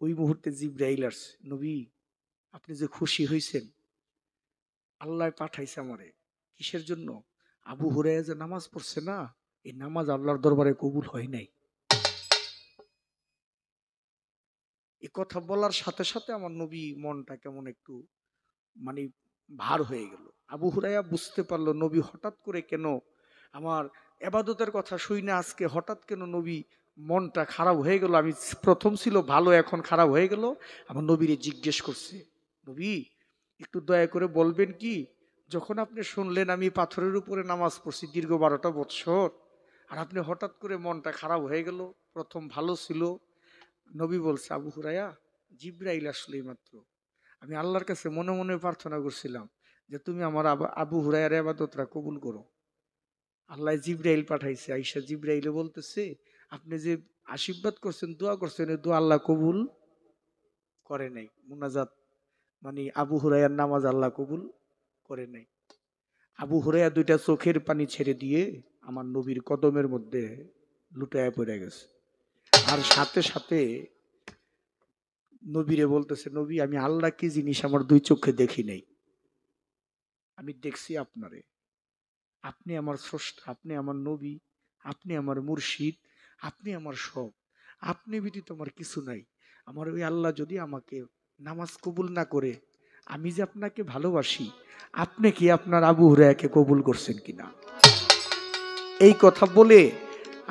ওই মুহূর্তে জিব্রাইল আসছে, নবী আপনি যে খুশি হয়েছেন, আল্লাহ পাঠাইছে আমারে কিসের জন্য? আবু হুরায়রা যে নামাজ পড়ছে না, এই নামাজ আল্লাহর দরবারে কবুল হয় নাই। এই কথা বলার সাথে সাথে আমার নবী মনটা কেমন একটু মানে ভার হয়ে গেল। আবু হুরায়রা বুঝতে পারলো নবী হঠাৎ করে কেন আমার এবাদতের কথা শুই না, আজকে হঠাৎ কেন নবী মনটা খারাপ হয়ে গেল। আমি প্রথম ছিল ভালো, এখন খারাপ হয়ে গেল। আমার নবীরে জিজ্ঞেস করছে, নবী একটু দয়া করে বলবেন কি, যখন আপনি শুনলেন আমি পাথরের উপরে নামাজ পড়ছি দীর্ঘ 12টা বৎসর, আর আপনি হঠাৎ করে মনটা খারাপ হয়ে গেল, প্রথম ভালো ছিল। নবী বলছে, আবু হুরায়রা, জিবরাইল আসলে মাত্র, আমি আল্লাহর কাছে মনে মনে প্রার্থনা করছিলাম যে তুমি আমার আবু হুরায়রার ইবাদতটা কবুল করো। আল্লাহ জিবরাইল পাঠাইছে, আইসা জিবরাইলে বলতেছে আপনি যে আশীর্বাদ করছেন, দোয়া করছেন, এই দোয়া আল্লাহ কবুল করে নাই। মুনাজাত মানে আবু হুরায়রার নামাজ আল্লাহ কবুল করে নাই। আবু হুরায়রা 2টা চোখের পানি ছেড়ে দিয়ে আমার নবীর কদমের মধ্যে লুটায় পড়ে গেছে। আর সাথে সাথে নবীরে বলতেছে, নবী আমি আল্লাহ কি জিনিস আমার 2 চোখে দেখি নাই, আমি দেখছি আপনারে। আপনি আমার স্রষ্টা, আপনি আমার নবী, আপনি আমার মুর্শিদ, আপনি আমার সব, আপনি ব্যতীত আমার কিছু নাই। আমার ওই আল্লাহ যদি আমাকে নামাজ কবুল না করে, আমি যে আপনাকে ভালোবাসি, আপনি কি আপনার আবু হুরায়রাকে কবুল করছেন কিনা? এই কথা বলে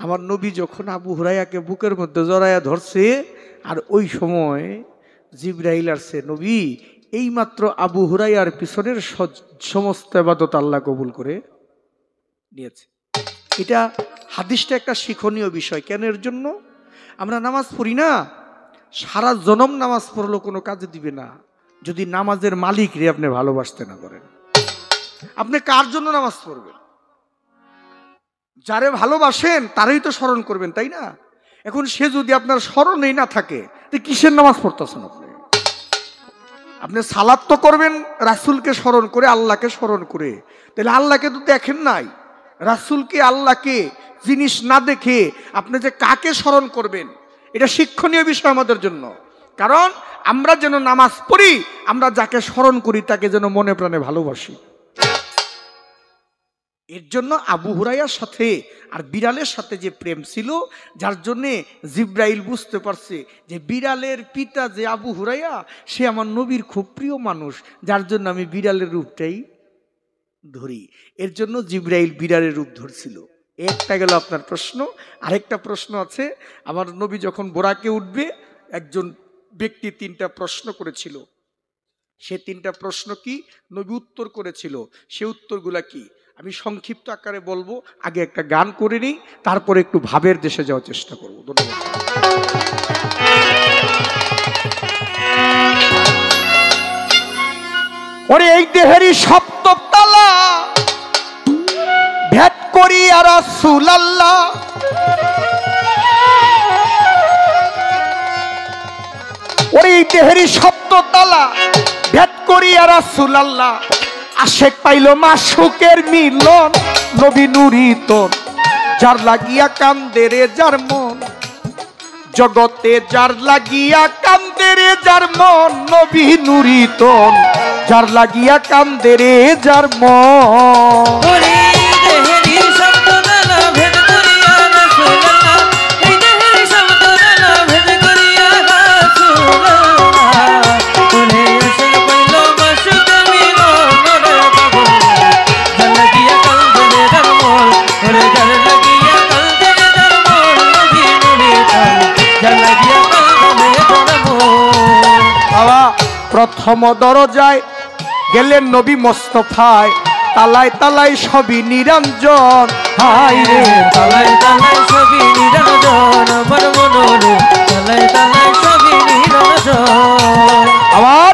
আমার নবী যখন আবু হুরায়রাকে বুকের মধ্যে জড়ায়া ধরছে, আর ওই সময় জিবরাইল আসছে, নবী এইমাত্র আবু হুরায়রার পিছনের সমস্ত ইবাদত আল্লাহ কবুল করে নিয়েছে। এটা হাদিসটা একটা শিক্ষণীয় বিষয়। কেন এর জন্য? আমরা নামাজ পড়ি না, সারা জনম নামাজ পড়লেও কোনো কাজে দিবে না যদি নামাজের মালিক রে আপনি ভালোবাসতে না পারেন। আপনি কার জন্য নামাজ পড়বেন? যারে ভালোবাসেন তারই তো স্মরণ করবেন, তাই না? এখন সে যদি আপনার স্মরণেই না থাকে, তো কিসের নামাজ পড়তেছেন আপনি? আপনি সালাত তো করবেন রাসূলকে স্মরণ করে, আল্লাহকে স্মরণ করে, তাহলে আল্লাহকে তো দেখেন নাই। রাসূলকে আল্লাহকে জিনিস না দেখে আপনি যে কাকে স্মরণ করবেন, এটা শিক্ষণীয় বিষয় আমাদের জন্য। কারণ আমরা যেন নামাজ পড়ি, আমরা যাকে স্মরণ করি তাকে যেন মনে প্রাণে ভালোবাসি। এর জন্য আবু হুরায়রার সাথে আর বিড়ালের সাথে যে প্রেম ছিল, যার জন্যে জিবরাইল বুঝতে পারছে যে বিড়ালের পিতা যে আবু হুরায়রা, সে আমার নবীর খুব প্রিয় মানুষ, যার জন্য আমি বিড়ালের রূপটাই ধরি। এর জন্য জিবরাইল বিড়ালের রূপ ধরছিল। একটা গেল আপনার প্রশ্ন। আরেকটা প্রশ্ন আছে, আমার নবী যখন বোরাকে উঠবে, একজন ব্যক্তি 3টা প্রশ্ন করেছিল। সে 3টা প্রশ্ন কি নবী উত্তর করেছিল, সে উত্তরগুলা কি আমি সংক্ষিপ্ত আকারে বলবো। আগে একটা গান করে নিই, তারপরে একটু ভাবের দেশে যাওয়ার চেষ্টা করবো। ধন্যবাদ। ওরে এই দেহেরই সপ্তম তালা ভেদ করি আর রাসূলুল্লাহ, ওরে এই দেহেরই সপ্তম তালা ভেদ করি আর রাসূলুল্লাহ, আশেক পাইল মাসুকের মিলন, নবী নুরিতন যার লাগিয়া কান্দে রে যার মন, জগতে যার লাগিয়া কান্দে রে যার মন, নবী নুরিতন যার লাগিয়া কান্দে রে যার মন। প্রথম দরজায় গেলেন নবী মোস্তফায়, তালায় তালায় সবই নিরঞ্জন, হায় রে তালায় তালায় সবই নিরঞ্জন, আমার মনরে তালায় তালায় সবই নিরঞ্জন। আবার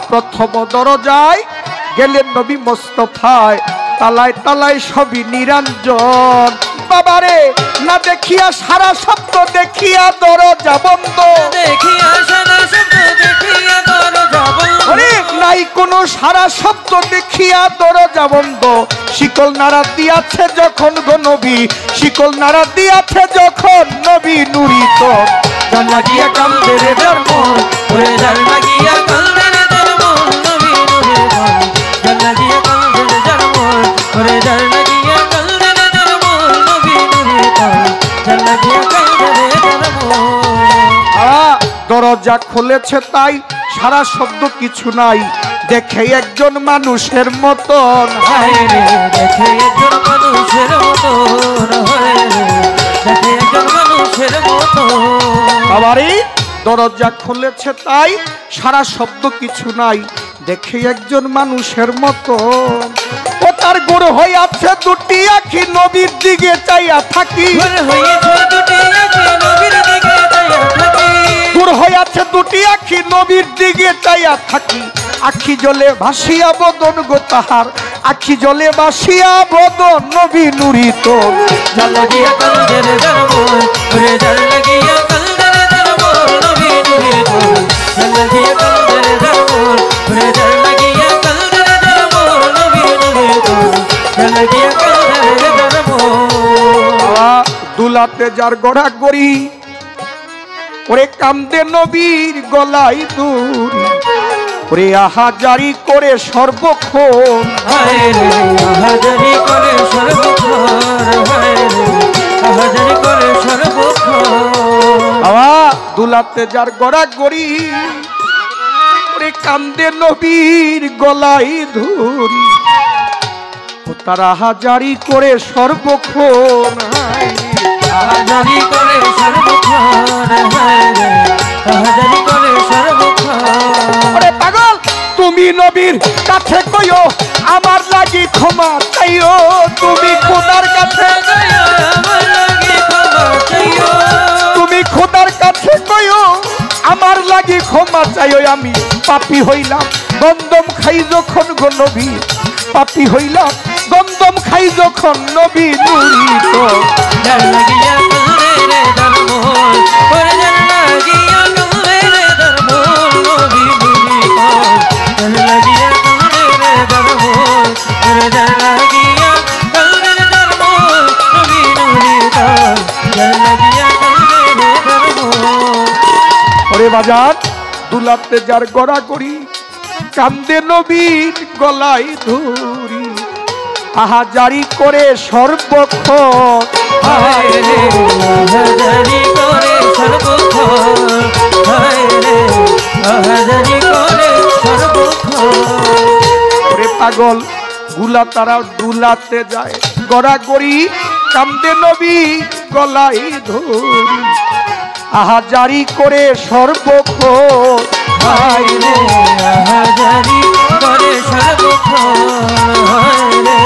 প্রথম দরজায় গেলেন নবী মোস্তফায়, তালায় তালায় সবই নিরঞ্জন। বাবারে না দেখিয়া সারা শব্দ দেখিয়া দরজা বন্ধ, দেখিয়া সারা শব্দ দেখিয়া দরজা বন্ধ, নাই কোনো সারা শব্দ দেখিয়া দরজা বন্ধ। শিকল নাড়া দিয়াছে যখন গো নবী, শিকল নাড়া দিয়াছে যখন নবী নুরিতন, জান লাগিয়া কান্দে রে যার মন, ওরে জান লাগিয়া কান্দে রে যার মন, জান লাগিয়া কান্দে যার মন ওরে জান লাগিয়া কান্দে যার মন নবী নূরে তল জান লাগিয়া কান্দে যার মন দরজা খুলেছে তাই সারা শব্দ কিছু নাই দেখে একজন মানুষের মতন হায় রে দেখে একজন মানুষের মতন হায় রে দেখে একজন মানুষের মতন বাবারে দরজা খুলেছে তাই সারা শব্দ কিছু নাই দেখে একজন মানুষের মতন ও তার গোড় হয়ে আছে দুটি আখি নবীর দিকে চাইয়া থাকি ঘর হয়েছে দুটি আঁখি নবীর দিকে চাইয়া থাকি গোড় হয়ে আছে দুটি আখি নবীর দিকে চাইয়া থাকি আখি জলে ভাসিয়া বদন গো তাহার আখি জলে ভাসিয়া বদন নবী নুরি তোর জান লাগিয়া কান্দে যার মন ওরে জান লাগিয়া কান্দে যার মন নবী নূরে তল জান লাগিয়া কান্দে যার মন ওরে জান লাগিয়া কান্দে যার মন নবী নূরে তল জান লাগিয়া কান্দে যার মন দুলাতে যার গড়া গড়ি ওরে কান্দে নবীর গলায় দড়ি ওরে আহা জারি করে সর্বক্ষণ হায় রে আহাজারি করে সর্বক্ষণ হায় রে আহাজারি করে সর্বক্ষণ বাবা দুলাতে যার গড়া গড়ি ওরে কান্দে নবীর গলায় ধরি ও তার আহা জারি করে সর্বক্ষণ হায় রে। আহাজারি করে সর্বক্ষণ হায় রে আহাজারি করে সর্বক্ষণ ওরে পাগল তুমি নবীর কাছে কইও আমার লাগি ক্ষমা চাইও তুমি খোদার কাছে আমার লাগে ক্ষমা চাইও তুমি খোদার কাছে কইও আমার লাগি ক্ষমা চাইও আমি পাপী হইলাম গন্ধম খাই যখন গো নবী পাপী হইলাম গন্ধম খাই যখন নবী নুরি তো জান লাগিয়া কান্দে রে যার মন ওরে জান লাগিয়া কান্দে রে যার মন নবী নূরে তল জান লাগিয়া কান্দে রে যার মন ওরে জান লাগিয়া কান্দে যার মন নবী নূরে তল জান লাগিয়া কান্দে রে যার মন ওরে বাজার দুলাতে যার গড়া গড়ি কান্দে নবীর গলায় ধরি আহা জারি করে সর্বক্ষণ হায় রে আহাজারি করে সর্বক্ষণ হায় রে আহাজারি করে সর্বক্ষণ ওরে পাগল গুলা তারা দুলাতে যায় গড়া গড়ি কান্দে নবী গলায় ধরি আহা জারি করে সর্বক্ষণ হায় রে আহাজারি করে সর্বক্ষণ হায় রে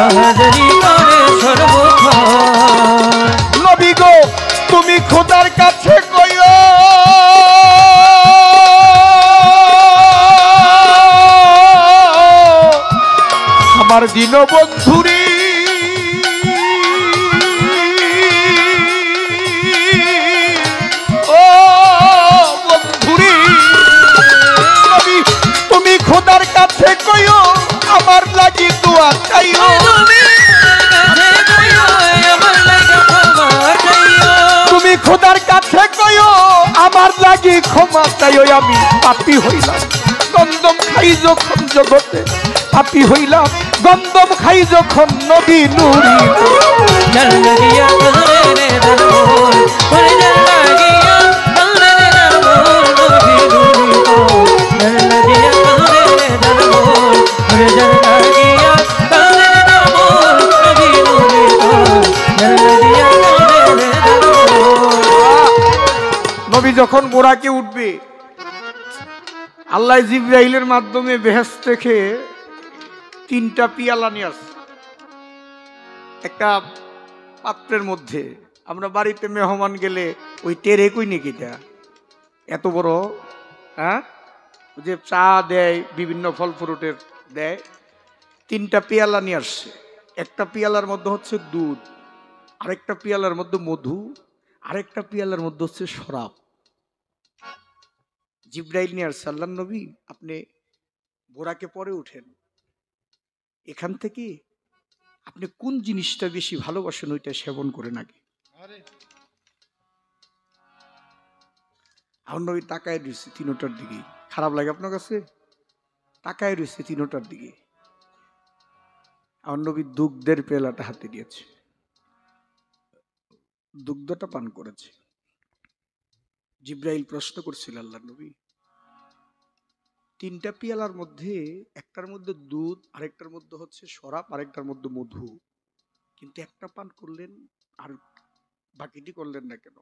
আহাজারি করে সর্বক্ষণ নবী গো তুমি খোদার কাছে কইও আমার দীনবন্ধুরি ও বন্ধুরি নবী তুমি খোদার কাছে কইও আমার লাগি দোয়া চাইও তুমি খোদার কাছে কইও আমার লাগি ক্ষমা চাইও আমি পাপী হইলাম গন্ধম খাই যখন জগতে পাপী হইলাম গন্ধম খাই যখন নবী নুরি জান লাগিয়া কান্দে রে যার মন ওরে জান লাগিয়া কান্দে যার মন নবী নূরে তল জান লাগিয়া কান্দে যার মন ওরে জান লাগিয়া কান্দে যার মন নবী নূরে তল জান লাগিয়া কান্দে যার মন নবী যখন গোড়াকে উঠবে আল্লাহ জিবরাইলের মাধ্যমে বেহেশত থেকে 3টা পিয়ালা নিয়ে আসছে একটা পাত্রের মধ্যে। আমরা বাড়িতে মেহমান গেলে ওই টেরে কই নিকিটা এত বড়, হ্যাঁ, যে চা দেয় বিভিন্ন ফল ফ্রুটের দেয়, 3টা পেয়ালা নিয়ে আসছে। একটা পেয়ালার মধ্যে হচ্ছে দুধ, আরেকটা পেয়ালার মধ্যে মধু, আরেকটা পেয়ালার মধ্যে হচ্ছে শরাব। জিব্রাইল নিয়ে আসছে, আল্লাহর নবী আপনি ঘোড়াকে পরে উঠেন, এখান থেকে আপনি কোন জিনিসটা বেশি ভালোবাসেন ওইটা সেবন করেন আগে। আমার নবী তাকায় দিচ্ছে 3টার দিকে। খারাপ লাগে আপনার কাছে? তাকায় রয়েছে 3টার দিকে। আমার নবী দুগ্ধের পেলাটা হাতে দিয়েছে, দুগ্ধটা পান করেছে। জিব্রাইল প্রশ্ন করছিল, আল্লাহ নবী 3টা পেয়ালার মধ্যে একটার মধ্যে দুধ, আরেকটার মধ্যে হচ্ছে শরাব, আরেকটার মধ্যে মধু, কিন্তু একটা পান করলেন আর বাকিটি করলেন না কেন?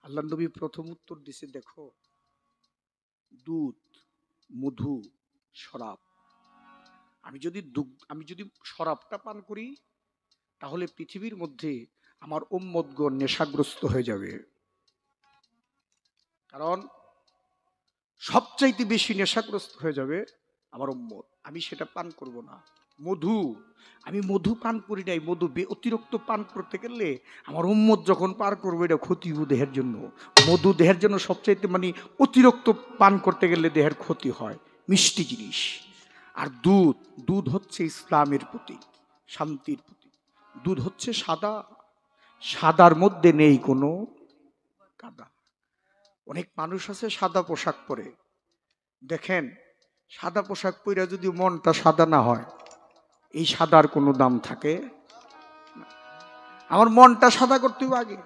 আল্লাহ নবী প্রথম উত্তর দিছে, দেখো দুধ, মধু, শরাব, আমি যদি শরাবটা পান করি তাহলে পৃথিবীর মধ্যে আমার উম্মতগণ নেশাগ্রস্ত হয়ে যাবে, কারণ সবচাইতে বেশি নেশাগ্রস্ত হয়ে যাবে আমার উম্মত, আমি সেটা পান করব না। মধু, আমি মধু পান করি নাই, মধু অতিরিক্ত পান করতে গেলে আমার উম্মত যখন পার করবো এটা ক্ষতি দেহের জন্য। মধু দেহের জন্য সবচাইতে মানে অতিরিক্ত পান করতে গেলে দেহের ক্ষতি হয়, মিষ্টি জিনিস। আর দুধ, দুধ হচ্ছে ইসলামের প্রতীক, শান্তির প্রতীক। দুধ হচ্ছে সাদা, সাদার মধ্যে নেই কোনো কাদা। অনেক মানুষ আছে সাদা পোশাক পরে, দেখেন সাদা পোশাক পরে যদি মনটা সাদা না হয়, এই সাদার কোনো দাম থাকে না। আমার মনটা সাদা করতে হবে আগে,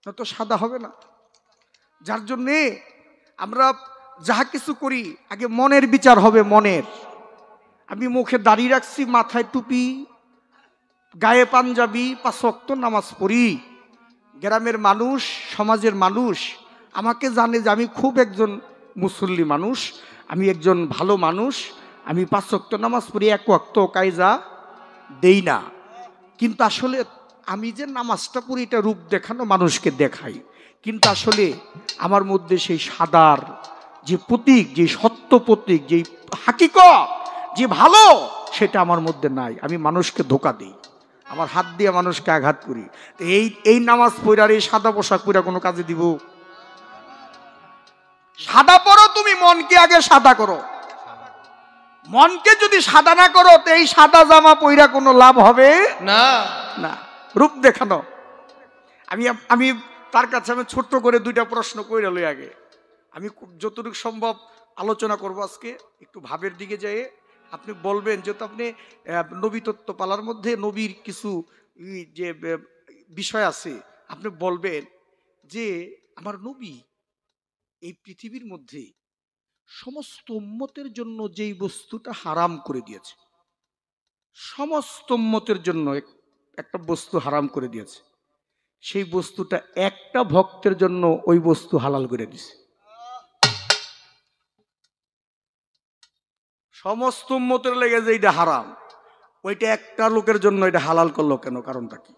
না তো সাদা হবে না। যার জন্যে আমরা যাহা কিছু করি আগে মনের বিচার হবে, মনের। আমি মুখে দাড়ি রাখছি, মাথায় টুপি, গায়ে পাঞ্জাবি, 5 ওয়াক্ত নামাজ পড়ি, গ্রামের মানুষ, সমাজের মানুষ আমাকে জানে যে আমি খুব একজন মুসল্লি মানুষ, আমি একজন ভালো মানুষ, আমি 5 ওয়াক্ত নামাজ পড়ি, 1 ওয়াক্ত কায়জা দেই না। কিন্তু আসলে আমি যে নামাজটা পড়ি এটা রূপ দেখানো, মানুষকে দেখাই, কিন্তু আসলে আমার মধ্যে সেই সাদার যে প্রতীক, যে সত্য প্রতীক, যে হাকিকত, যে ভালো, সেটা আমার মধ্যে নাই। আমি মানুষকে ধোঁকা দিই, আমার হাত দিয়ে মানুষকে আঘাত করি। তো এই নামাজ পড়ে আর এই সাদা পোশাক পরে কোনো কাজে দিব? সাদা পরো, তুমি মনকে আগে সাদা করো। মনকে যদি সাদা না করো তো এই সাদা জামা পইরা কোনো লাভ হবে না, না, রূপ দেখানো। আমি তার কাছে আমি ছোট্ট করে 2টা প্রশ্ন কইরা লই আগে। আমি যতটুকু সম্ভব আলোচনা করব আজকে, একটু ভাবের দিকে যাই। আপনি বলবেন, যেহেতু আপনি নবী তত্ত্ব পালার মধ্যে নবীর কিছু যে বিষয় আছে, আপনি বলবেন যে আমার নবী এই পৃথিবীর মধ্যে সমস্ত উম্মতের জন্য যেই বস্তুটা হারাম করে দিয়েছে, সমস্ত উম্মতের জন্য একটা বস্তু হারাম করে দিয়েছে, সেই বস্তুটা একটা ভক্তের জন্য ওই বস্তু হালাল করে দিয়েছে। সমস্ত উম্মতের লেগে যে এটা হারাম, ওইটা একটা লোকের জন্য এটা হালাল করলো কেন? কারণটা কি?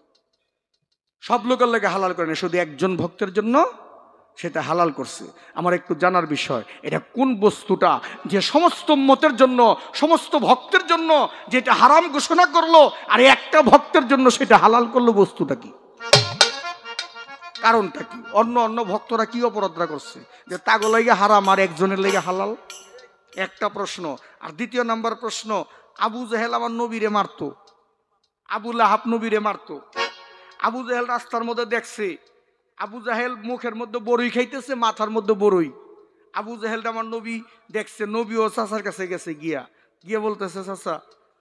সব লোকের লেগে হালাল করে না, শুধু একজন ভক্তের জন্য সেটা হালাল করছে। আমার একটু জানার বিষয়, এটা কোন বস্তুটা যে সমস্ত উম্মতের জন্য, সমস্ত ভক্তের জন্য যেটা হারাম ঘোষণা করলো, আর একটা ভক্তের জন্য সেটা হালাল করলো? বস্তুটা কি? কারণটা কি? অন্য ভক্তরা কি অপরাধরা করছে যে তাগো লেগে হারাম আর একজনের লেগে হালাল? একটা প্রশ্ন। আর 2 নাম্বার প্রশ্ন, আবু জাহেল আমার নবীরে মারতো, আবু লাহাব নবীরে মারতো। আবু জাহেল রাস্তার মধ্যে দেখছে, আবু জাহেল মুখের মধ্যে বড়ই খাইতেছে, মাথার মধ্যে বড়ই। আবু জাহেলটা আমার নবী দেখছে, নবী ও চাচার কাছে গেছে, গিয়ে বলতেছে, চাচা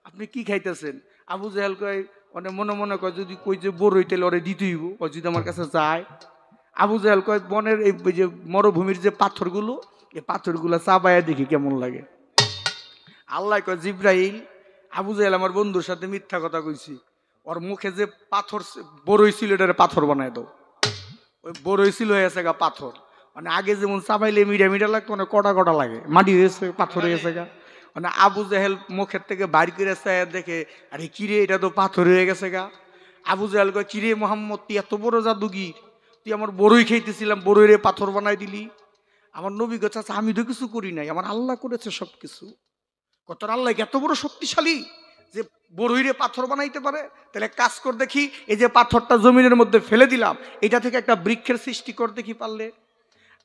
আপনি কি খাইতেছেন? আবু জাহেল কয়, মানে মনে মনে কয় যদি কই যে বড়ই তেল ওরে দিতেইব, ও যদি আমার কাছে যায়। আবু জাহেল কয়, বনের এই যে মরুভূমির যে পাথরগুলো, এই পাথরগুলো চাবায়া দেখি কেমন লাগে। আল্লাহ কয়, জিব্রাইল, আবু জাহেল আমার বন্ধুর সাথে মিথ্যা কথা কইছি, ওর মুখে যে পাথর বড়ই ছিল এটারে পাথর বানায় দাও। ওই বড়ই ছিল হয়েছে গা পাথর, মানে আগে যেমন চাবাইলে মিডিয়া মিডিয়া লাগতো, মানে কটা কটা লাগে, মাটি হয়েছে, পাথর হয়েছে গা। মানে আবু জাহেল মুখের থেকে বাইর করে দেখে, আরে কিরে এটা তো পাথর হয়ে গেছে গা। আবু জাহেল কয়, কিরে মোহাম্মদ, তুই এত বড় জাদুগির, তুই আমার বড়ই খাইতেছিলাম, বড়ই রে পাথর বানাই দিলি। আমার নবী গেছে, আচ্ছা আমি তো কিছু করি নাই, আমার আল্লাহ করেছে সব কিছু। কত আল্লাহ এত বড় শক্তিশালী যে বড়ইরে পাথর বানাইতে পারে? তাহলে কাজ কর দেখি, এই যে পাথরটা জমিনের মধ্যে ফেলে দিলাম, এটা থেকে একটা বৃক্ষের সৃষ্টি কর দেখি পারলে।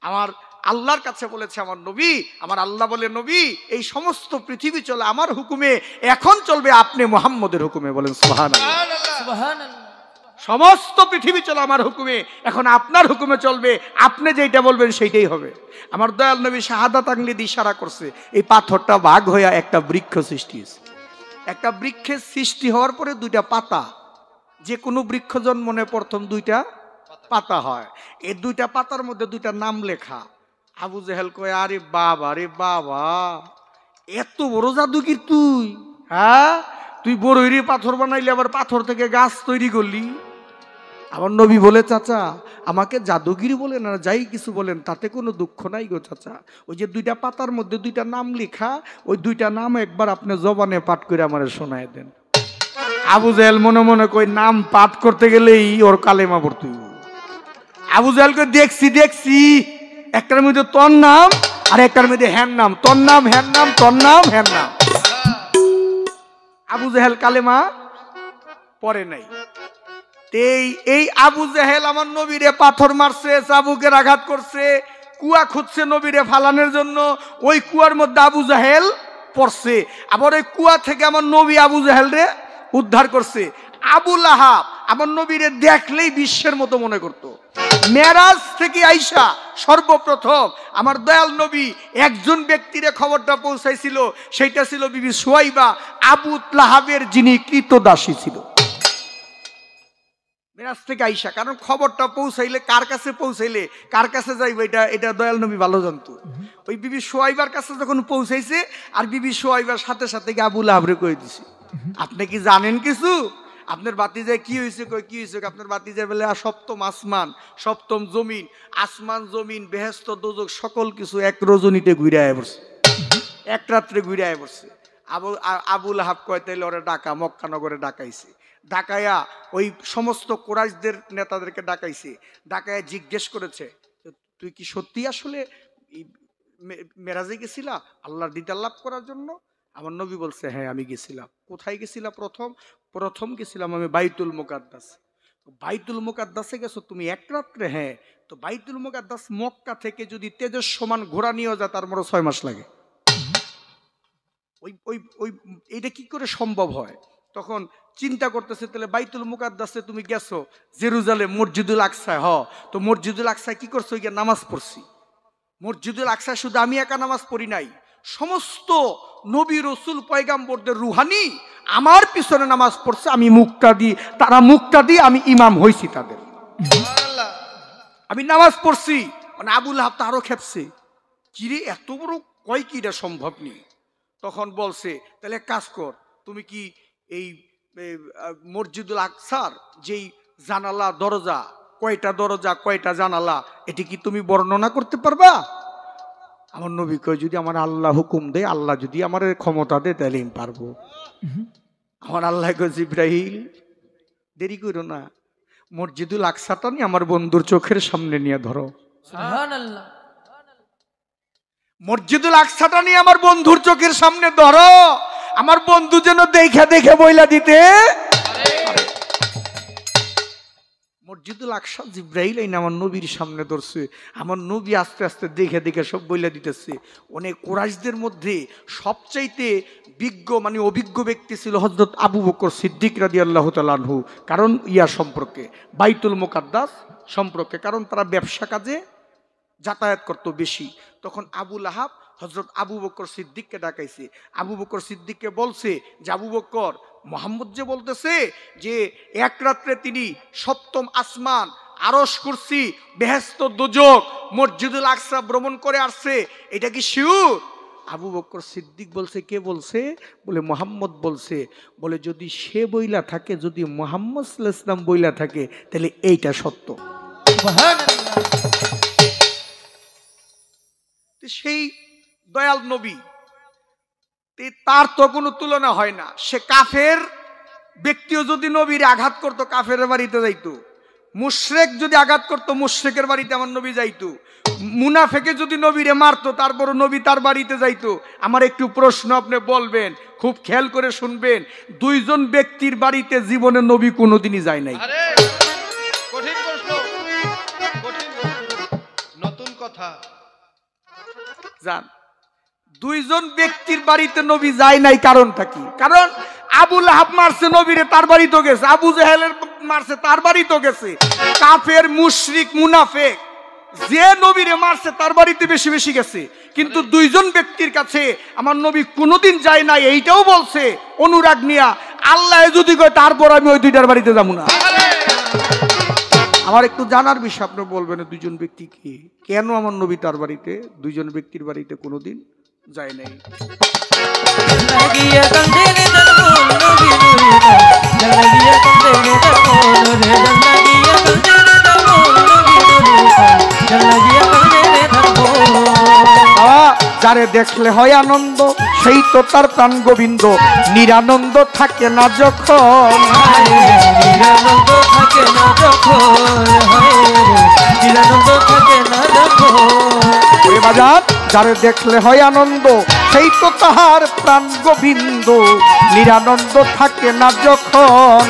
আমার আল্লাহর কাছে বলেছে আমার নবী, আমার আল্লাহ বলে, নবী এই সমস্ত পৃথিবী চলে আমার হুকুমে, এখন চলবে আপনি মুহাম্মদের হুকুমে। বলেন সুবহানাল্লাহ। সমস্ত পৃথিবী চলে আমার হুকুমে, এখন আপনার হুকুমে চলবে, আপনি যেটা বলবেন সেইটাই হবে। আমার দয়াল নবী শাহাদাত আঙ্গুলি দিয়ে ইশারা করছে, এই পাথরটা ভাগ হইয়া একটা বৃক্ষ সৃষ্টি হয়েছে। একটা বৃক্ষের সৃষ্টি হওয়ার পরে দুইটা পাতা, যে কোনো বৃক্ষ জন্মনে প্রথম দুইটা পাতা হয়, এই দুইটা পাতার মধ্যে দুইটা নাম লেখা। আবু জেহেল কয়, আরে বাবা রে বাবা, এত বড় জাদুগির তুই, হ্যাঁ তুই বড়ইরে পাথর বানাইলি, আবার পাথর থেকে গাছ তৈরি করলি। আমার নবী বলে, চাচা আমাকে জাদুগিরি বলেন আর যাই কিছু বলেন, তাতে কোনো দুঃখ নাই গো চাচা। ওই যে দুইটা পাতার মধ্যে দুইটা নাম লেখা, ওই দুইটা নাম একবার আপনি জবানে পাঠ করে আমারে শোনায় দেন। আবু জেহেল মনে মনে কই, নাম পাঠ করতে গেলেই ওর কালেমা পড়তে হইব। আবু জেহেলকে দেখছি দেখছি, একটার মধ্যে তোর নাম আর একটার মধ্যে হ্যান নাম, তোর নাম হ্যান নাম, তোর নাম হ্যান নাম। আবু জেহেল কালেমা পড়ে নাই। এই আবু জেহেল আমার নবীরে পাথর মারছে, চাবুকের আঘাত করছে, কুয়া খুঁজছে নবীরে ফালানোর জন্য, ওই কুয়ার মধ্যে আবু জেহেল পড়ছে। আবার ওই কুয়া থেকে আমার নবী আবু জেহেল রে উদ্ধার করছে। আবু লাহাব আমার নবীরে দেখলেই বিশ্বের মতো মনে করত। মেরাজ থেকে আইসা সর্বপ্রথম আমার দয়াল নবী একজন ব্যক্তিরে খবরটা পৌঁছাইছিল, সেইটা ছিল বিবি সুয়াইবা, আবু লাহাবের যিনি কৃতদাসী ছিল। মেরাজ থেকে আইসা, কারণ খবরটা পৌঁছাইলে কার কাছে পৌঁছাইলে কার কাছে যাইবে এটা দয়াল নবী ভালো জানতো। ওই বিবি সুয়াইবার কাছে যখন পৌঁছাইছে, আর বিবি সুয়াইবার সাথে সাথে আবু লাহাবরে কয়ে দিছে, আপনি কি জানেন কিছু? আপনার বাতিজায় কি হয়েছে? কই কি হয়েছে? আপনার বাতিজায় বলে, সপ্তম আসমান, সপ্তম জমিন, আসমান জমিন বেহেশত দোজখ সকল কিছু এক রজনীতে ঘুরে আয় পড়ছে, এক রাত্রে ঘুরে আয় পড়ছে। আবু লাহাব কয়, তাইলে ওরা ডাকা, মক্কা নগরে ডাকাইছে। ডাকাইয়া ওই সমস্ত কুরাইশদের নেতাদেরকে ডাকাইছে, ডাকাইয়া জিজ্ঞেস করেছে, তুই কি সত্যি আসলে মেরাজে গেছিলা আল্লাহর দিদার লাভ করার জন্য? আমার নবী বলছে, হ্যাঁ আমি গেছিলাম। কোথায় গেছিলাম? প্রথম গেছিলাম আমি বাইতুল মুকাদ্দাস। বাইতুল মুকাদ্দাসে গেছো তুমি এক রাত্রে? হ্যাঁ। তো বাইতুল মুকাদ্দাস মক্কা থেকে যদি তেজের সমান ঘোড়া নিয়ে যায়, তার মনে 6 মাস লাগে। ওই এটা কি করে সম্ভব হয়? তখন চিন্তা করতেছে, তাহলে বাইতুল মুকাদ্দাসে তুমি গেছো, জেরুজালেম মসজিদুল আকসায়, তো মসজিদুল আকসায় কি করছো? গিয়ে নামাজ পড়ছি। মসজিদুল আকসায় শুধু আমি একা নামাজ পড়ি নাই, সমস্ত নবী রসুল পয়গাম্বরদের রুহানি আমার পিছনে নামাজ পড়ছে, আমি মুক্তাদি, তারা মুক্তাদি, আমি ইমাম হইছি তাদের, আমি নামাজ পড়ছি। মানে আবু লাহাব তো আরো খেপছে, কিরে এত বড় কয় কি এটা সম্ভব নেই। তখন বলছে, তাহলে কাজ কর, তুমি কি এই মসজিদুল আকসার যেই জানালা দরজা, কয়টা দরজা কয়টা জানালা, এটি কি তুমি বর্ণনা করতে পারবা? আমার নবী কয়, যদি আমার আল্লাহ হুকুম দেয়, আল্লাহ যদি আমার ক্ষমতা দেয়, তাহলে আমি পারবো। আমার আল্লাহ কয়, জিব্রাইল দেরি করো না, মসজিদুল আকসাটা নিয়ে আমার বন্ধুর চোখের সামনে নিয়ে ধরো। সুবহানাল্লাহ। মসজিদুল আকসাটা নিয়ে আমার বন্ধুর চোখের সামনে ধরো, আমার বন্ধু যেন দেখে দেখে বইলা দিতে। মসজিদুল আকসা জিব্রাইল এই আমার নবীর সামনে ধরছে, আমার নবী আস্তে আস্তে দেখে দেখে সব বইলা দিতেছে। অনেক কুরাইশদের মধ্যে সবচাইতে বিজ্ঞ মানে অভিজ্ঞ ব্যক্তি ছিল হযরত আবু বকর সিদ্দিক রাদিয়াল্লাহু তাআলা আনহু। কারণ সম্পর্কে, বাইতুল মুকাদ্দাস সম্পর্কে, কারণ তারা ব্যবসা কাজে যাতায়াত করতো বেশি। তখন আবু লাহাব হযরত আবু বকর সিদ্দিককে ডাকাইছে। আবু বকর সিদ্দিককে বলছে যে, আবু বকর, মুহাম্মদ যে বলতেছে যে এক রাত্রে তিনি সপ্তম আসমান, আরশ কুরসি, বেহেশত দোজখ, মসজিদুল আকসা ভ্রমণ করে আসছে, এটা কি শিওর? আবু বকর সিদ্দিক বলছে, কে বলছে? বলে মুহাম্মদ বলছে। বলে যদি সে বইলা থাকে, যদি মুহাম্মদ সাল্লাল্লাহু আলাইহি ওয়াসাল্লাম বইলা থাকে, তাহলে এইটা সত্য। সুবহানাল্লাহ। সেই দয়াল নবী, তার তো কোনো তুলনা হয় না। সে কাফের ব্যক্তিও যদি নবীর আঘাত করতো, কাফের বাড়িতে যাইতো। মুশরিক যদি আঘাত করতো, মুশরিকের বাড়িতে আমার নবী যাইতো। মুনাফিকে যদি নবীরে মারতো, তারপর নবী তার বাড়িতে যাইতো। আমার একটু প্রশ্ন আপনি বলবেন, খুব খেয়াল করে শুনবেন, দুইজন ব্যক্তির বাড়িতে জীবনে নবী কোনোদিনই যায় নাই। কঠিন প্রশ্ন, নতুন কথা। জান, দুইজন ব্যক্তির বাড়িতে নবী যায় নাই, কারণটা কি? কারণ আবু লাহাব মারছে নবীরে, তার বাড়িতে গেছে। আবু জেহেলের মারছে তার বাড়ি তো গেছে। কাফের, মুশরিক, মুনাফেক যে নবীরে মারছে তার বাড়িতে বেশি বেশি গেছে, কিন্তু দুইজন ব্যক্তির কাছে আমার নবী কোনোদিন যায় না। এইটাও বলছে অনুরাগ নিয়া, আল্লাহ যদি কয় তারপর আমি ওই দুইটার বাড়িতে যাবো না। আমার একটু জানার বিষয়, আপনি বলবেন দুইজন ব্যক্তি কি, কেন আমার নবী তার বাড়িতে দুইজন ব্যক্তির বাড়িতে কোনোদিন যায় নাই? যারে দেখলে হয় আনন্দ সেই তো তার প্রাণ গোবিন্দ, নিরানন্দ থাকে না যখন, নিরানন্দ থাকে না যখন, নিরানন্দ থাকে না যখন। বাজার যারে দেখলে হয় আনন্দ সেই তো তাহার প্রাণ গোবিন্দ, নিরানন্দ থাকে না যখন,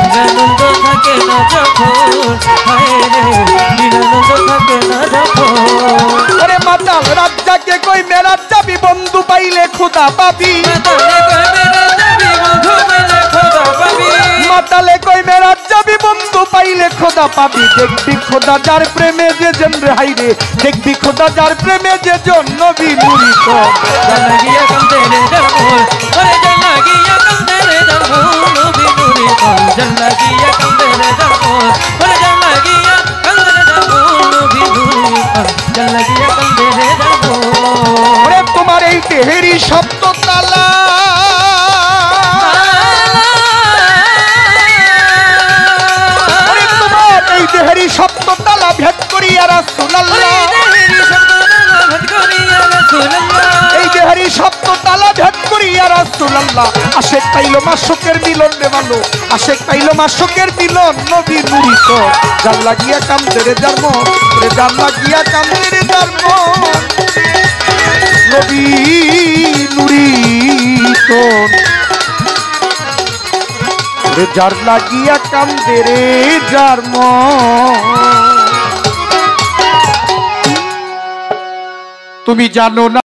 নিরানন্দ থাকে না যখন, নিরানন্দ থাকে না যখন। ওরে মাতাল রাজ্জাকে কই মেরাজ যাবি বন্ধু পাইলে খোদা পাবি, মাতালে কই মেরাজ যাবি বন্ধু পাইলে খোদা পাবি। দেখবি খোদা যার প্রেমে যে জন হাই রে, দেখবি খোদা যার প্রেমে যে জন নবী নুরি তো জানাগিয়া কান্দে রে দরমোর, ওরে জানাগিয়া কান্দে রে দরমোর, নবী নুরি তো জানাগিয়া কান্দে রে দরমোর, ওরে জানাগিয়া কান্দে রে দরমোর, নবী নুরি তো জানাগিয়া কান্দে রে দরমোর। ওরে তোমার এই তেহেরি শব্দ তালা, ওরে তোমার এই তেহেরি শব্দ তালা ভেদ করিয়া রাসূলুল্লাহ, এই দেহারি শব্দ তালা ভেদ করিয়া রাসূলুল্লাহ। আশেক পাইলো মাশুকের মিলন রে ভালো, আশেক পাইলো মাশুকের মিলন নবী নুরি তো জান লাগিয়া কান্দে রে যার মন, ওরে জান লাগিয়া কান্দে রে যার মন, নবী নুরি তো ওরে জান লাগিয়া কান্দে রে যার মন। তুমি জানো না